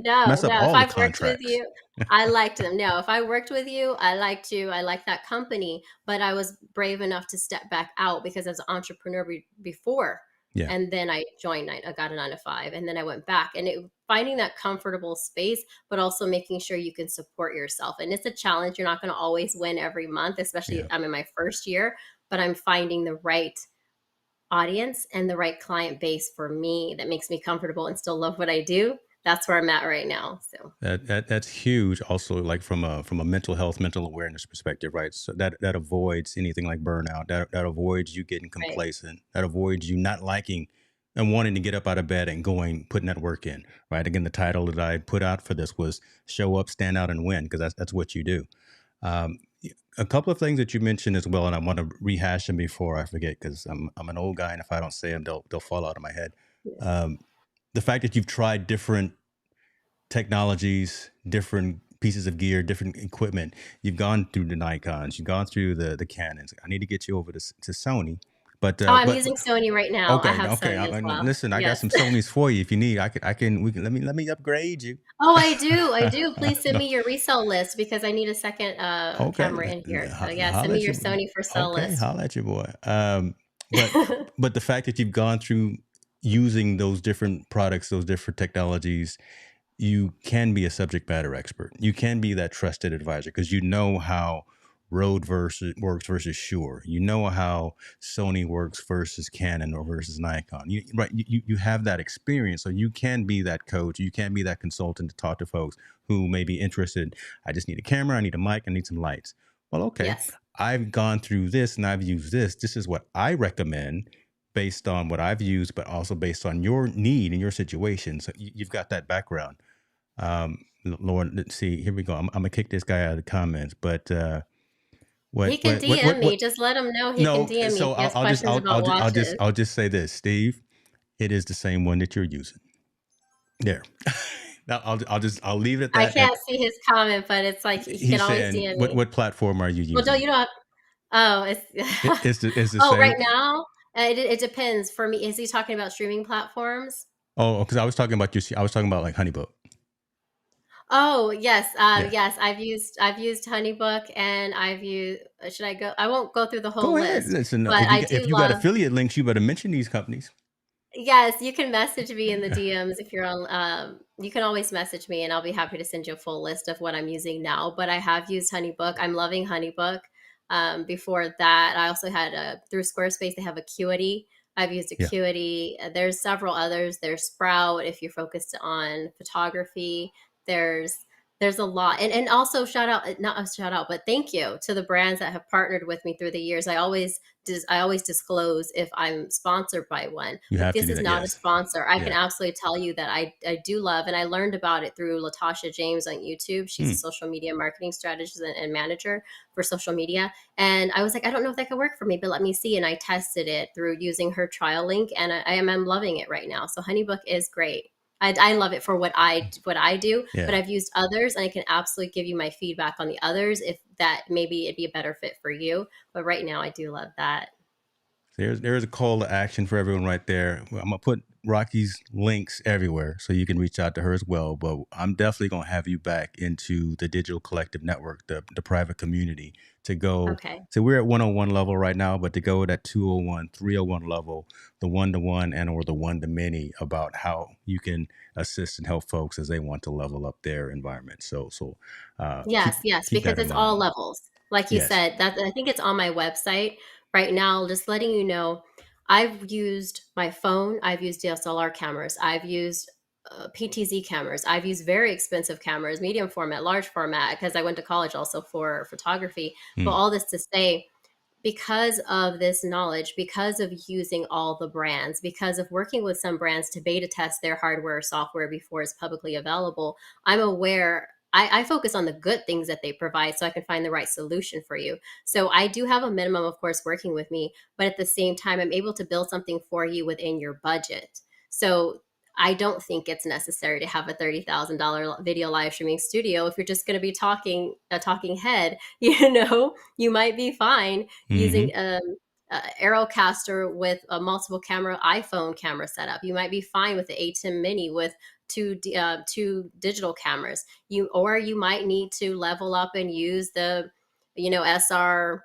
B: no,
A: mess up
B: no. If
A: all the
B: I've worked with
A: contracts.
B: you, I liked them. No, if I worked with you, I liked you. I liked that company, but I was brave enough to step back out because I was an entrepreneur before.
A: Yeah.
B: And then I joined I got a 9 to 5 and then I went back finding that comfortable space, but also making sure you can support yourself. And it's a challenge. You're not going to always win every month, especially
A: Yeah.
B: I'm in my first year, but I'm finding the right audience and the right client base for me that makes me comfortable and still love what I do. That's where I'm at right now. So
A: That's huge. Also, like from a mental health, mental awareness perspective, right? So that avoids anything like burnout. That avoids you getting
B: right.
A: complacent. That avoids you not liking and wanting to get up out of bed and going putting that work in. Right. Again, the title that I put out for this was "Show Up, Stand Out, and Win" because that's what you do. A couple of things that you mentioned as well, and I want to rehash them before I forget because I'm an old guy, and if I don't say them, they'll fall out of my head.
B: Yeah.
A: Um, the fact that you've tried different technologies, different pieces of gear, different equipment. You've gone through the Nikons, you've gone through the Canons. I need to get you over to Sony,
B: Oh, I'm
A: but
B: using Sony right now. I
A: okay,
B: have
A: okay.
B: Sony as well.
A: Listen, I got
B: Yes.
A: some Sonys for you if you need. I can. We can. Let me upgrade you.
B: Oh, I do. I do. Please send
A: No,
B: me your resale list because I need a second
A: okay,
B: camera in here. So yeah, send
A: holla
B: me
A: at
B: your
A: you.
B: Sony for sale
A: Okay,
B: list.
A: holla at your boy. But but the fact that you've gone through using those different products, those different technologies, you can be a subject matter expert. You can be that trusted advisor because you know how Rode versus works versus Shure. You know how Sony works versus Canon or versus Nikon. Right? You have that experience, so you can be that coach. You can be that consultant to talk to folks who may be interested. I just need a camera. I need a mic. I need some lights. Well, okay.
B: Yes.
A: I've gone through this and I've used this. This is what I recommend based on what I've used, but also based on your need and your situation. So you've got that background. Lord, let's see. Here we go. I'm gonna kick this guy out of the comments. But
B: He can DM me.
A: what?
B: Just let him know he can
A: No.
B: DM me if
A: So
B: he has questions about watches.
A: I'll just say this, Steve. It is the same one that you're using. There. Now I'll leave it at
B: I
A: that. And
B: can't see his comment, but it's like he can
A: he's
B: always
A: saying,
B: DM me.
A: what platform are you
B: Well, no,
A: using?
B: you don't have. Oh, it's
A: It's the
B: oh, right
A: same.
B: now it depends. For me, is he talking about streaming platforms?
A: Oh, because I was talking about I was talking about like HoneyBook.
B: Oh, yes.
A: Yeah.
B: Yes, I've used HoneyBook and I've used should I go I won't go through the whole
A: Go ahead.
B: list,
A: Listen,
B: but I
A: if
B: do
A: you got
B: love.
A: affiliate links, you better mention these companies.
B: Yes, you can message me in the DMs if you're on. You can always message me, and I'll be happy to send you a full list of what I'm using now. But I have used HoneyBook. I'm loving HoneyBook. Before that, I also had through Squarespace. They have Acuity. I've used
A: Yeah.
B: Acuity. There's several others. There's Sprout if you're focused on photography. There's there's a lot, and also shout out, not a shout out, but thank you to the brands that have partnered with me through the years. I always disclose if I'm sponsored by one,
A: You
B: but
A: have to
B: this
A: do
B: is
A: that.
B: not a
A: Yes.
B: sponsor. I can
A: Yeah.
B: absolutely tell you that I do love, and I learned about it through Latasha James on YouTube. She's a
A: Hmm.
B: social media marketing strategist and manager for social media. And I was like, I don't know if that could work for me, but let me see. And I tested it through using her trial link, and I'm loving it right now. So HoneyBook is great. I love it for what I do, but
A: Yeah.
B: I've used others, and I can absolutely give you my feedback on the others if that maybe it'd be a better fit for you. But right now, I do love that.
A: There's a call to action for everyone right there. I'm gonna put Rocky's links everywhere so you can reach out to her as well. But I'm definitely gonna have you back into the digital collective network, the private community, to go.
B: Okay.
A: So we're at 101 level right now, but to go at that 201, 301 level, the one to one and or the one to many about how you can assist and help folks as they want to level up their environment.
B: Yes, yes,
A: Keep
B: because
A: that in
B: it's all
A: mind.
B: levels. Like you
A: Yes.
B: said, that I think it's on my website right now, just letting you know, I've used my phone, I've used DSLR cameras, I've used PTZ cameras, I've used very expensive cameras, medium format, large format, because I went to college also for photography. But
A: Hmm.
B: all this to say, because of this knowledge, because of using all the brands, because of working with some brands to beta test their hardware or software before it's publicly available, I'm aware. I focus on the good things that they provide so I can find the right solution for you. So I do have a minimum, of course, working with me, but at the same time, I'm able to build something for you within your budget. So I don't think it's necessary to have a $30,000 video live streaming studio if you're just going to be talking a talking head. You might be fine using
A: Mm-hmm.
B: Aerocaster with a multiple camera iPhone camera setup. You might be fine with the ATEM Mini with two digital cameras. You might need to level up and use the SR.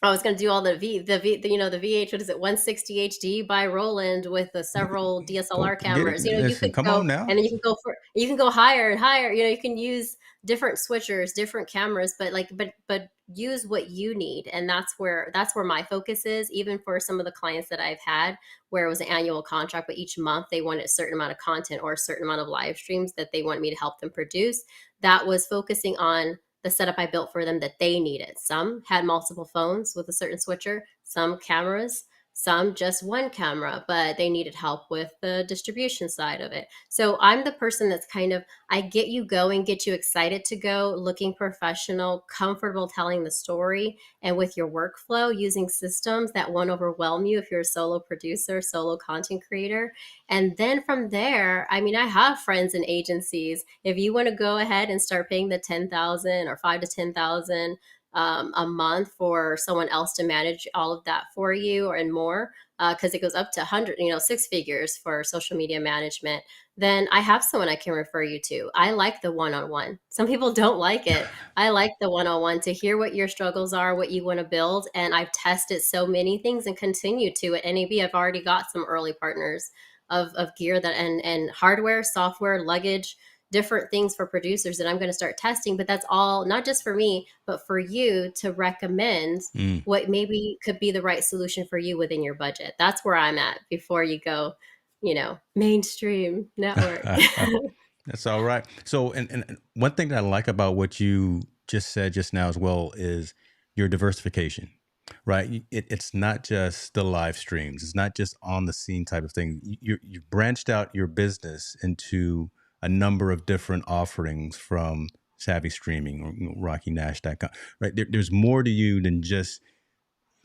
B: I was going to do all the VH, what is it, 160 HD by Roland with the several
A: Go
B: DSLR
A: get it.
B: cameras. You
A: Listen,
B: could
A: come
B: go,
A: on now.
B: and then you can go higher and higher. You can use different switchers, different cameras, but use what you need, and that's where my focus is. Even for some of the clients that I've had, where it was an annual contract, but each month they wanted a certain amount of content or a certain amount of live streams that they want me to help them produce. That was focusing on the setup I built for them that they needed. Some had multiple phones with a certain switcher, some cameras, some just one camera, but they needed help with the distribution side of it. So I'm the person that's kind of, I get you going, get you excited to go, looking professional, comfortable telling the story, and with your workflow using systems that won't overwhelm you if you're a solo producer, solo content creator. And then from there, I mean, I have friends in agencies. If you want to go ahead and start paying the 10,000 or 5 to 10,000 a month for someone else to manage all of that for you, or and more, because it goes up to 100, six figures for social media management, then I have someone I can refer you to. I like the one-on-one. Some people don't like it. I like the one-on-one to hear what your struggles are, what you want to build. And I've tested so many things and continue to at NAB. I've already got some early partners of gear that and hardware, software, luggage, different things for producers that I'm going to start testing. But that's all not just for me, but for you to recommend
A: Mm.
B: what maybe could be the right solution for you within your budget. That's where I'm at before you go, mainstream network.
A: That's all right. So, and one thing that I like about what you just said just now as well is your diversification, right? It's not just the live streams. It's not just on the scene type of thing. You've branched out your business into a number of different offerings from Savvy Streaming or RockyNash.com, right? There's more to you than just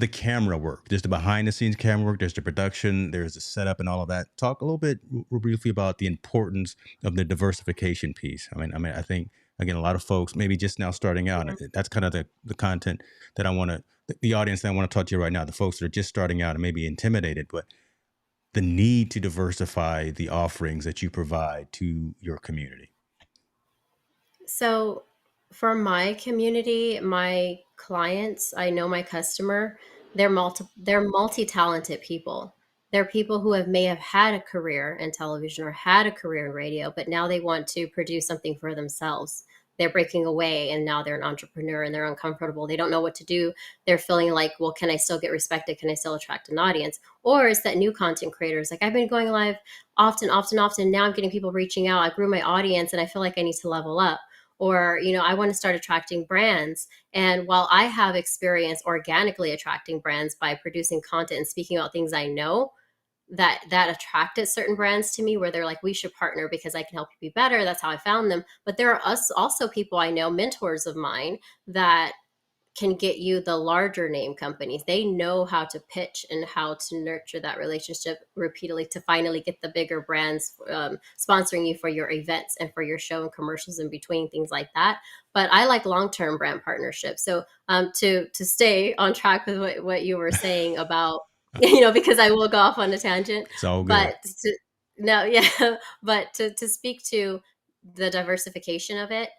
A: the camera work. There's the behind the scenes camera work. There's the production. There's the setup and all of that. Talk a little bit briefly about the importance of the diversification piece. I think again, a lot of folks maybe just now starting out.
B: Yeah.
A: That's kind of the content that I want to, the audience that I want to talk to you right now. The folks that are just starting out and maybe intimidated, but the need to diversify the offerings that you provide to your community.
B: So for my community, my clients, I know my customer, they're multi-talented people. They're people who may have had a career in television or had a career in radio, but now they want to produce something for themselves. They're breaking away and now they're an entrepreneur and they're uncomfortable. They don't know what to do. They're feeling like, well, can I still get respected? Can I still attract an audience? Or it's that new content creators. Like I've been going live often, often, often. Now I'm getting people reaching out. I grew my audience and I feel like I need to level up. Or I want to start attracting brands. And while I have experience organically attracting brands by producing content and speaking about things I know, that attracted certain brands to me, where they're like, we should partner because I can help you be better. That's how I found them. But there are also people I know, mentors of mine, that can get you the larger name companies. They know how to pitch and how to nurture that relationship repeatedly to finally get the bigger brands sponsoring you for your events and for your show and commercials in between, things like that. But I like long-term brand partnerships. So to stay on track with what you were saying about, because I will go off on a tangent,
A: It's all good.
B: but no, yeah, but to speak to the diversification of it,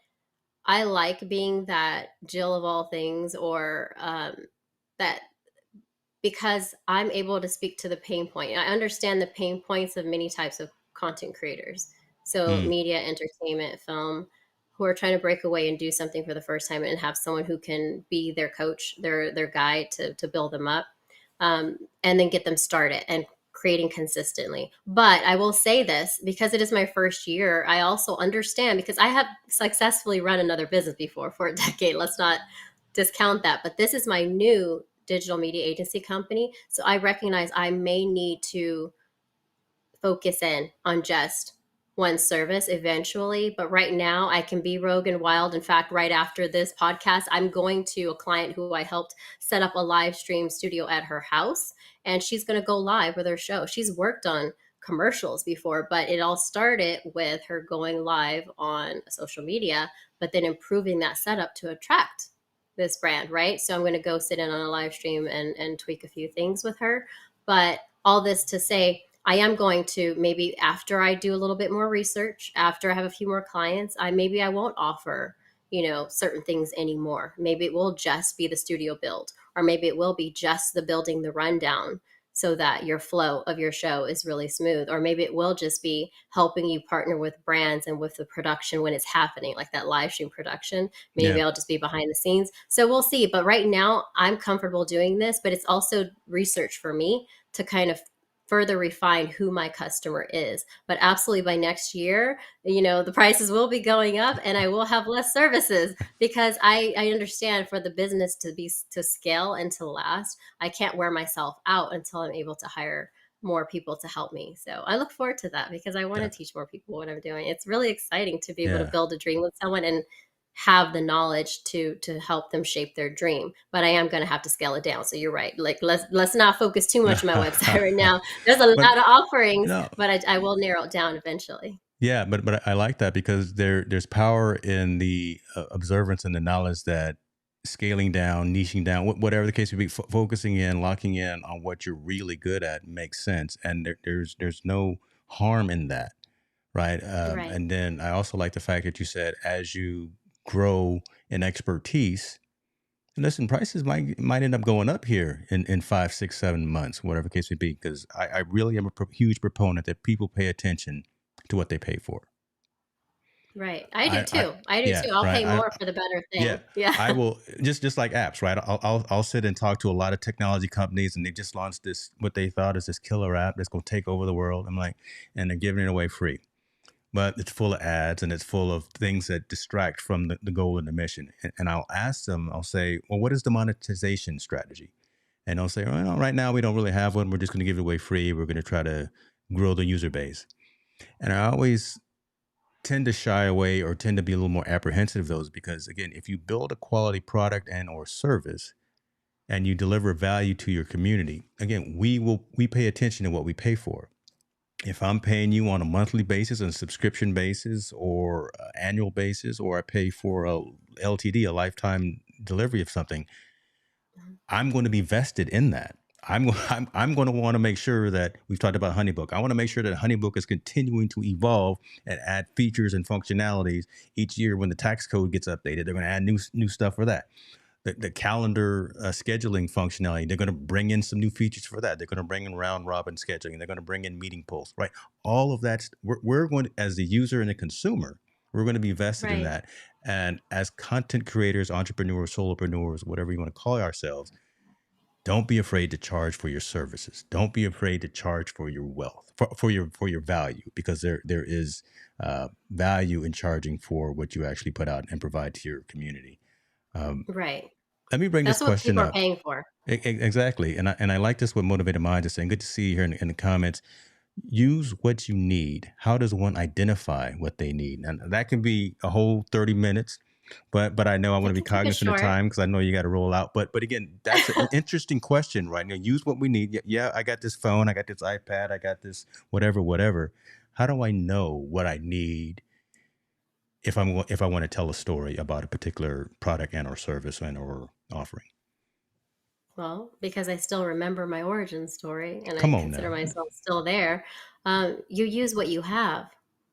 B: I like being that Jill of all things, or that, because I'm able to speak to the pain point. I understand the pain points of many types of content creators. So,
A: Mm.
B: media, entertainment, film, who are trying to break away and do something for the first time and have someone who can be their coach, their guide to build them up, and then get them started and creating consistently. But I will say this, because it is my first year, I also understand, because I have successfully run another business before for a decade. Let's not discount that. But this is my new digital media agency company. So I recognize I may need to focus in on just one service eventually. But right now, I can be rogue and wild. In fact, right after this podcast, I'm going to a client who I helped set up a live stream studio at her house, and she's going to go live with her show. She's worked on commercials before, but it all started with her going live on social media, but then improving that setup to attract this brand, right? So I'm going to go sit in on a live stream and tweak a few things with her. But all this to say, I am going to, maybe after I do a little bit more research, after I have a few more clients, I won't offer, certain things anymore. Maybe it will just be the studio build, or maybe it will be just the building the rundown so that your flow of your show is really smooth. Or maybe it will just be helping you partner with brands and with the production when it's happening, like that live stream production.
A: Yeah.
B: Maybe I'll just be behind the scenes. So we'll see. But right now I'm comfortable doing this, but it's also research for me to kind of further refine who my customer is. But absolutely by next year, the prices will be going up and I will have less services because I understand for the business to scale and to last, I can't wear myself out until I'm able to hire more people to help me. So I look forward to that because I want to
A: Yeah.
B: teach more people what I'm doing. It's really exciting to be able to
A: Yeah.
B: build a dream with someone and have the knowledge to help them shape their dream. But I am going to have to scale it down. So you're right. Like let's not focus too much on my website right now. There's a
A: But
B: lot of offerings,
A: no,
B: but I will narrow it down eventually.
A: yeah, but I like that because there's power in the observance and the knowledge that scaling down, niching down, whatever the case may be, focusing in, locking in on what you're really good at makes sense, and there's no harm in that, right?
B: Right.
A: And then I also like the fact that you said as you grow in expertise, listen, prices might end up going up here in 5, 6, 7 months, whatever the case may be, because I really am a huge proponent that people pay attention to what they pay for.
B: Right. I do
A: I
B: too. I do
A: yeah,
B: too. I'll
A: right.
B: pay more for the better
A: Yeah,
B: thing. Yeah.
A: I will just like apps, right? I'll sit and talk to a lot of technology companies, and they just launched this what they thought is this killer app that's going to take over the world. I'm like, and they're giving it away free, but it's full of ads and it's full of things that distract from the goal and the mission. And I'll ask them, I'll say, well, what is the monetization strategy? And they'll say, well, right now we don't really have one. We're just going to give it away free. We're going to try to grow the user base. And I always tend to shy away or tend to be a little more apprehensive of those because again, if you build a quality product and or service and you deliver value to your community, again, we pay attention to what we pay for. If I'm paying you on a monthly basis, on a subscription basis, or annual basis, or I pay for a LTD, a lifetime delivery of something, I'm going to be vested in that. I'm going to want to make sure that we've talked about HoneyBook. I want to make sure that HoneyBook is continuing to evolve and add features and functionalities each year. When the tax code gets updated, they're going to add new stuff for that. The calendar scheduling functionality, they're going to bring in some new features for that. They're going to bring in round robin scheduling. They're going to bring in meeting posts, right? All of that, we're going to, as the user and the consumer, we're going to be vested in
B: Right.
A: that. And as content creators, entrepreneurs, solopreneurs, whatever you want to call ourselves, don't be afraid to charge for your services. Don't be afraid to charge for your wealth, for your value, because there is value in charging for what you actually put out and provide to your community. Um,
B: Right.
A: Let me bring this
B: That's what
A: question
B: people are
A: up.
B: paying for.
A: Exactly, and I like this. What Motivated Minds is saying. Good to see you here in the comments. Use what you need. How does one identify what they need? And that can be a whole 30 minutes, but I know I
B: I
A: want to be
B: can keep it
A: cognizant of
B: short.
A: time because I know you got to roll out. But again, that's an interesting question, right? Now, use what we need. Yeah, I got this phone, I got this iPad, I got this whatever. How do I know what I need if I want to tell a story about a particular product and or service and or offering?
B: Well, because I still remember my origin story and I
A: Come on
B: consider
A: now.
B: myself still there, you use what you have.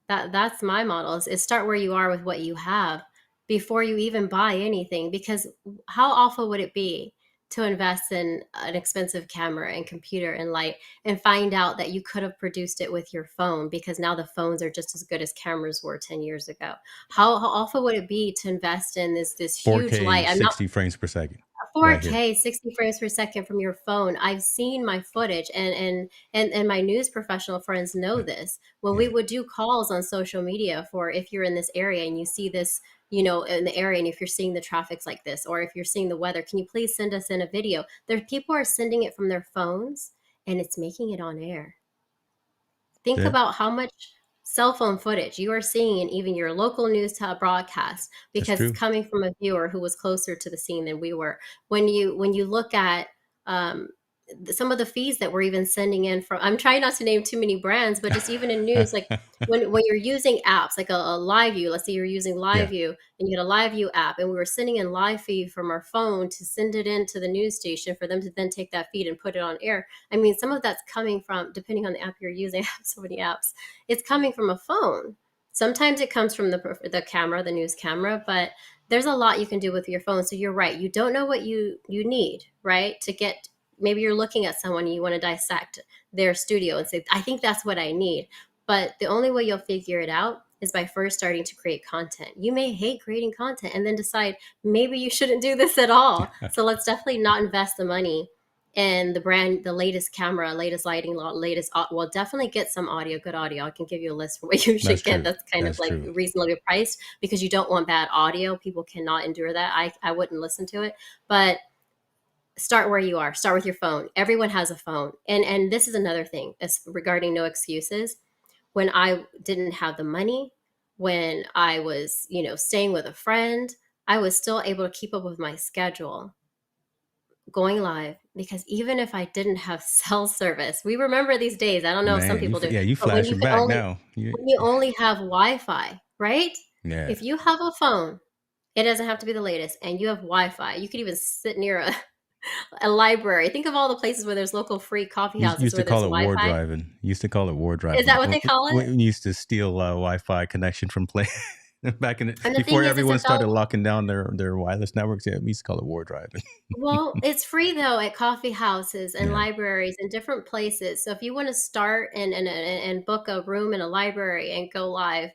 B: That's my model is start where you are with what you have before you even buy anything. Because how awful would it be to invest in an expensive camera and computer and light and find out that you could have produced it with your phone because now the phones are just as good as cameras were 10 years ago. How awful would it be to invest in this huge
A: 4K,
B: light? I'm not
A: 60 frames per second, right here.
B: 4K, 60 frames per second from your phone. I've seen my footage and my news professional friends know
A: Yeah,
B: this. When we
A: yeah.
B: would do calls on social media for if you're in this area and you see this, in the area and if you're seeing the traffics like this or if you're seeing the weather, can you please send us in a video? There people are sending it from their phones and it's making it on air. Think
A: Yeah,
B: about how much cell phone footage you are seeing in even your local news broadcast
A: that's
B: because it's
A: true.
B: coming from a viewer who was closer to the scene than we were. When you look at um, some of the feeds that we're even sending in from, I'm trying not to name too many brands, but just even in news, like when you're using apps like a live view, let's say you're using live
A: Yeah,
B: view and you get a live view app and we were sending in live feed from our phone to send it into the news station for them to then take that feed and put it on air. I mean, some of that's coming from, depending on the app you're using, I have so many apps, it's coming from a phone. Sometimes it comes from the camera, the news camera, but there's a lot you can do with your phone. So you're right. You don't know what you need, right? To get, maybe you're looking at someone and you want to dissect their studio and say, I think that's what I need. But the only way you'll figure it out is by first starting to create content. You may hate creating content and then decide maybe you shouldn't do this at all. So let's definitely not invest the money and the latest camera, latest lighting, well, definitely get some audio, good audio. I can give you a list for what you
A: That's
B: should get.
A: true.
B: That's kind of
A: That's
B: like
A: true.
B: reasonably priced, because you don't want bad audio. People cannot endure that. I wouldn't listen to it. But start where you are. Start with your phone. Everyone has a phone. And this is another thing as regarding no excuses. When I didn't have the money, when I was, staying with a friend, I was still able to keep up with my schedule going live, because even if I didn't have cell service, we remember these days. I don't know if some
A: Man,
B: people do,
A: yeah, you
B: but when you
A: flashing
B: could
A: back
B: only
A: now.
B: when you only have Wi-Fi, right?
A: Yeah.
B: If you have a phone, it doesn't have to be the latest, and you have Wi-Fi, you could even sit near a library. Think of all the places where there's local free coffee
A: You
B: houses
A: used to
B: where there's
A: call it war
B: Wi-Fi.
A: driving. You used to call it war
B: Is
A: driving
B: that what they call it?
A: when you used to steal Wi-Fi connection from play back in
B: And the
A: before
B: thing is, it's
A: everyone started
B: about
A: locking down their wireless networks. Yeah, we used to call it war driving.
B: well, it's free though at coffee houses and
A: Yeah,
B: libraries and different places. So if you want to start and book a room in a library and go live,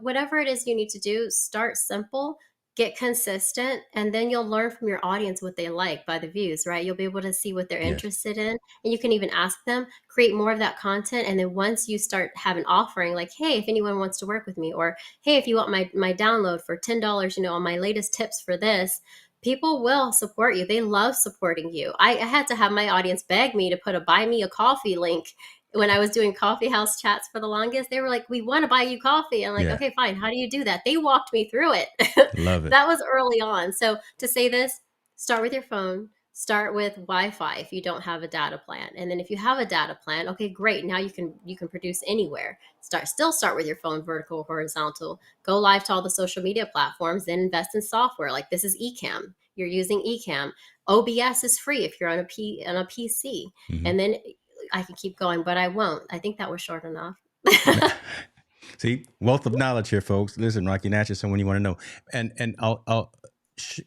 B: whatever it is you need to do, start simple, get consistent, and then you'll learn from your audience what they like by the views, right? You'll be able to see what they're
A: yes,
B: interested in, and you can even ask them, create more of that content. And then once you start have an offering, like, hey, if anyone wants to work with me, or hey, if you want my download for $10, on my latest tips for this, people will support you. They love supporting you. I had to have my audience beg me to put a buy me a coffee link when I was doing coffee house chats for the longest. They were like, we want to buy you coffee. I'm like,
A: yeah,
B: okay, fine. How do you do that? They walked me through it.
A: love it.
B: That was early on. So to say this, start with your phone, start with Wi-Fi if you don't have a data plan. And then if you have a data plan, okay, great. Now you can produce anywhere. Start with your phone, vertical, horizontal. Go live to all the social media platforms, then invest in software. Like this is Ecamm. You're using Ecamm. OBS is free if you're on a PC.
A: Hmm.
B: And then I can keep going, but I won't. I think that was short enough.
A: See, wealth of knowledge here, folks. Listen, Rocky Nash is someone you want to know, and I'll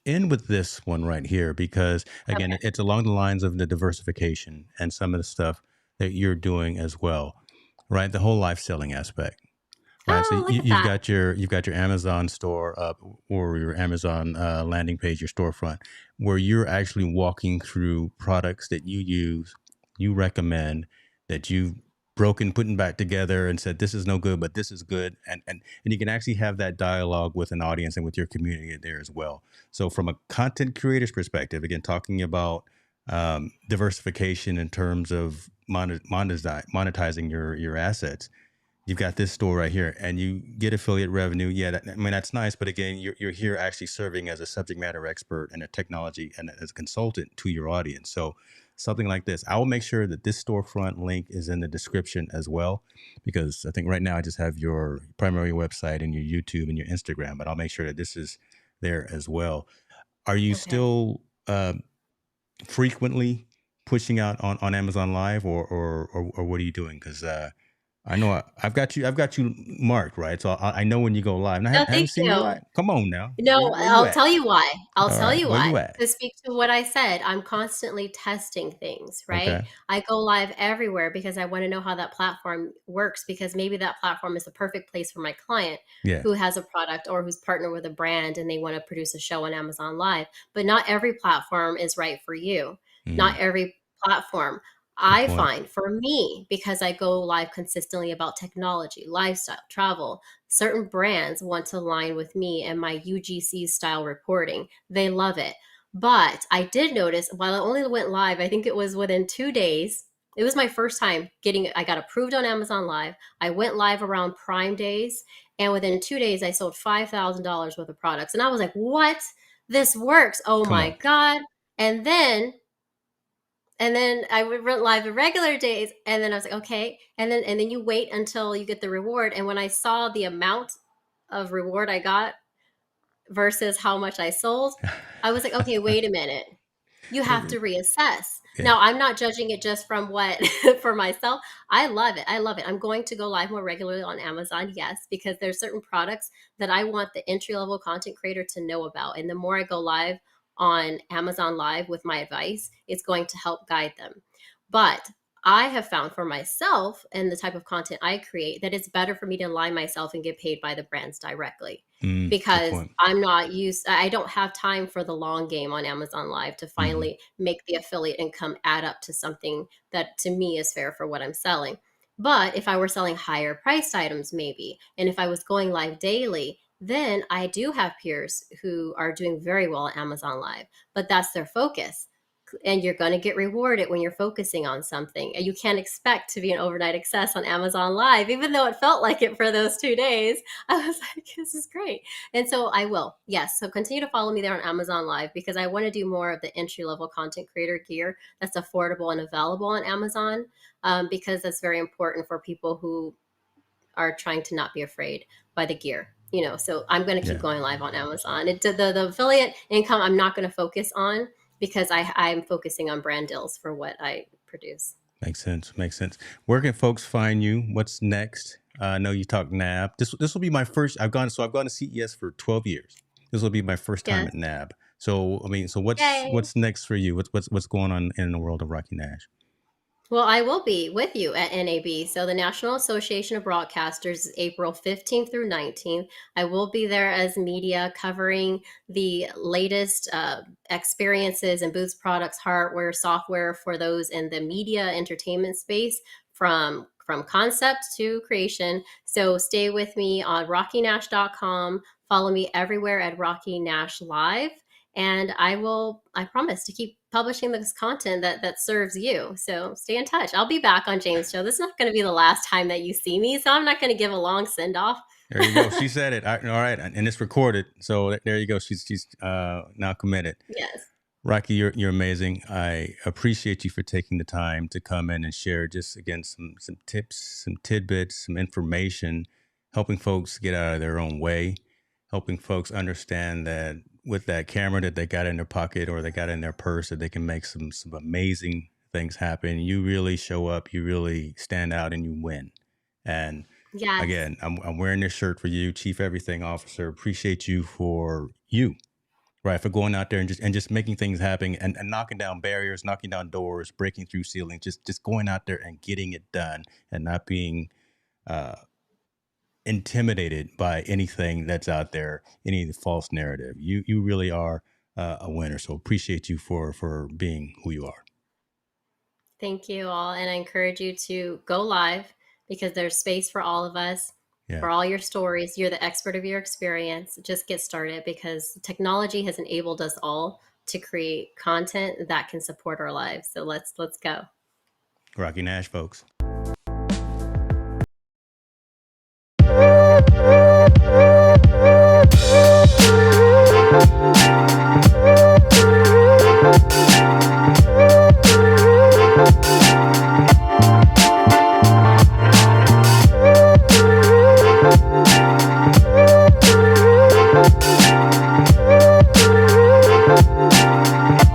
A: end with this one right here because again,
B: Okay.
A: it's along the lines of the diversification and some of the stuff that you're doing as well, right? The whole life selling aspect. Right. So
B: Oh, look at
A: you've
B: that.
A: got your Amazon store up or your Amazon landing page, your storefront, where you're actually walking through products that you use, you recommend, that you've broken, putting back together and said, this is no good, but this is good. And you can actually have that dialogue with an audience and with your community there as well. So from a content creator's perspective, again, talking about diversification in terms of monetizing your assets, you've got this store right here and you get affiliate revenue. Yeah, I mean, that's nice. But again, you're here actually serving as a subject matter expert and a technology and as a consultant to your audience. So something like this, I will make sure that this storefront link is in the description as well, because I think right now I just have your primary website and your YouTube and your Instagram, but I'll make sure that this is there as well. Are you
B: Okay.
A: still frequently pushing out on Amazon Live or what are you doing? Because I know I've got you marked right, so I know when you go live. And
B: No,
A: I haven't
B: thank
A: seen you
B: you.
A: live. Come on now,
B: No,
A: where you
B: I'll
A: at?
B: tell you why. I'll
A: All
B: tell
A: right,
B: you
A: where
B: why.
A: you at?
B: To speak to what I said, I'm constantly testing things, right?
A: Okay,
B: I go live everywhere because I want to know how that platform works, because maybe that platform is the perfect place for my client
A: yeah,
B: who has a product or who's partnered with a brand and they want to produce a show on Amazon Live. But not every platform is right for you. Not
A: mm,
B: every platform.
A: good
B: I
A: point.
B: find for me, because I go live consistently about technology, lifestyle, travel, certain brands want to align with me and my UGC style reporting. They love it. But I did notice while I only went live, I think it was within 2 days. It was my first time I got approved on Amazon Live. I went live around Prime Days, and within 2 days, I sold $5,000 worth of products. And I was like, what? This works. Oh
A: Come
B: my
A: on.
B: God. And then I went live the regular days, and then I was like, okay. And then you wait until you get the reward. And when I saw the amount of reward I got versus how much I sold, I was like, okay, wait a minute. You have to reassess.
A: Yeah,
B: Now, I'm not judging it just from what for myself. I love it. I love it. I'm going to go live more regularly on Amazon, yes, because there's certain products that I want the entry level content creator to know about. And the more I go live on Amazon Live with my advice, it's going to help guide them. But I have found for myself and the type of content I create that it's better for me to align myself and get paid by the brands directly,
A: Good
B: because
A: point.
B: I don't have time for the long game on Amazon Live to
A: Hmm.
B: finally make the affiliate income add up to something that to me is fair for what I'm selling. But if I were selling higher priced items, maybe, and if I was going live daily, then I do have peers who are doing very well at Amazon Live, but that's their focus. And you're going to get rewarded when you're focusing on something. And you can't expect to be an overnight success on Amazon Live, even though it felt like it for those 2 days. I was like, this is great. And so I will, yes. So continue to follow me there on Amazon Live, because I want to do more of the entry level content creator gear that's affordable and available on Amazon, because that's very important for people who are trying to not be afraid by the gear. So I'm going to keep
A: Yeah.
B: going live on Amazon. The affiliate income I'm not going to focus on, because I'm focusing on brand deals for what I produce.
A: Makes sense. Makes sense. Where can folks find you? What's next? I know you talk NAB. This will be my first. I've gone to CES for 12 years. This will be my first time
B: Yes.
A: at NAB. So I mean, so what's
B: Yay.
A: what's next for you? What's going on in the world of Rocky Nash?
B: Well, I will be with you at NAB. So, the National Association of Broadcasters is April 15th through 19th. I will be there as media covering the latest experiences and booths, products, hardware, software for those in the media entertainment space, from concept to creation. So, stay with me on rockynash.com. Follow me everywhere at Rocky Nash Live, and I promise to keep publishing this content that serves you. So stay in touch. I'll be back on James Show. This is not going to be the last time that you see me, so I'm not going to give a long send off.
A: There you go. She said it. All right, and it's recorded. So there you go. She's now committed.
B: Yes.
A: Rocky, you're amazing. I appreciate you for taking the time to come in and share just again some tips, some tidbits, some information, helping folks get out of their own way, helping folks understand that with that camera that they got in their pocket or they got in their purse, that they can make some amazing things happen. You really show up, you really stand out, and you win. And
B: Yes.
A: again, I'm wearing this shirt for you, Chief Everything Officer. Appreciate you for you, right, for going out there and just making things happen and knocking down barriers, knocking down doors, breaking through ceilings, just going out there and getting it done and not being uh, intimidated by anything that's out there, any of the false narrative. You really are a winner. So appreciate you for being who you are.
B: Thank you all. And I encourage you to go live, because there's space for all of us,
A: Yeah.
B: for all your stories. You're the expert of your experience. Just get started, because technology has enabled us all to create content that can support our lives. So let's go.
A: Rocky Nash, folks.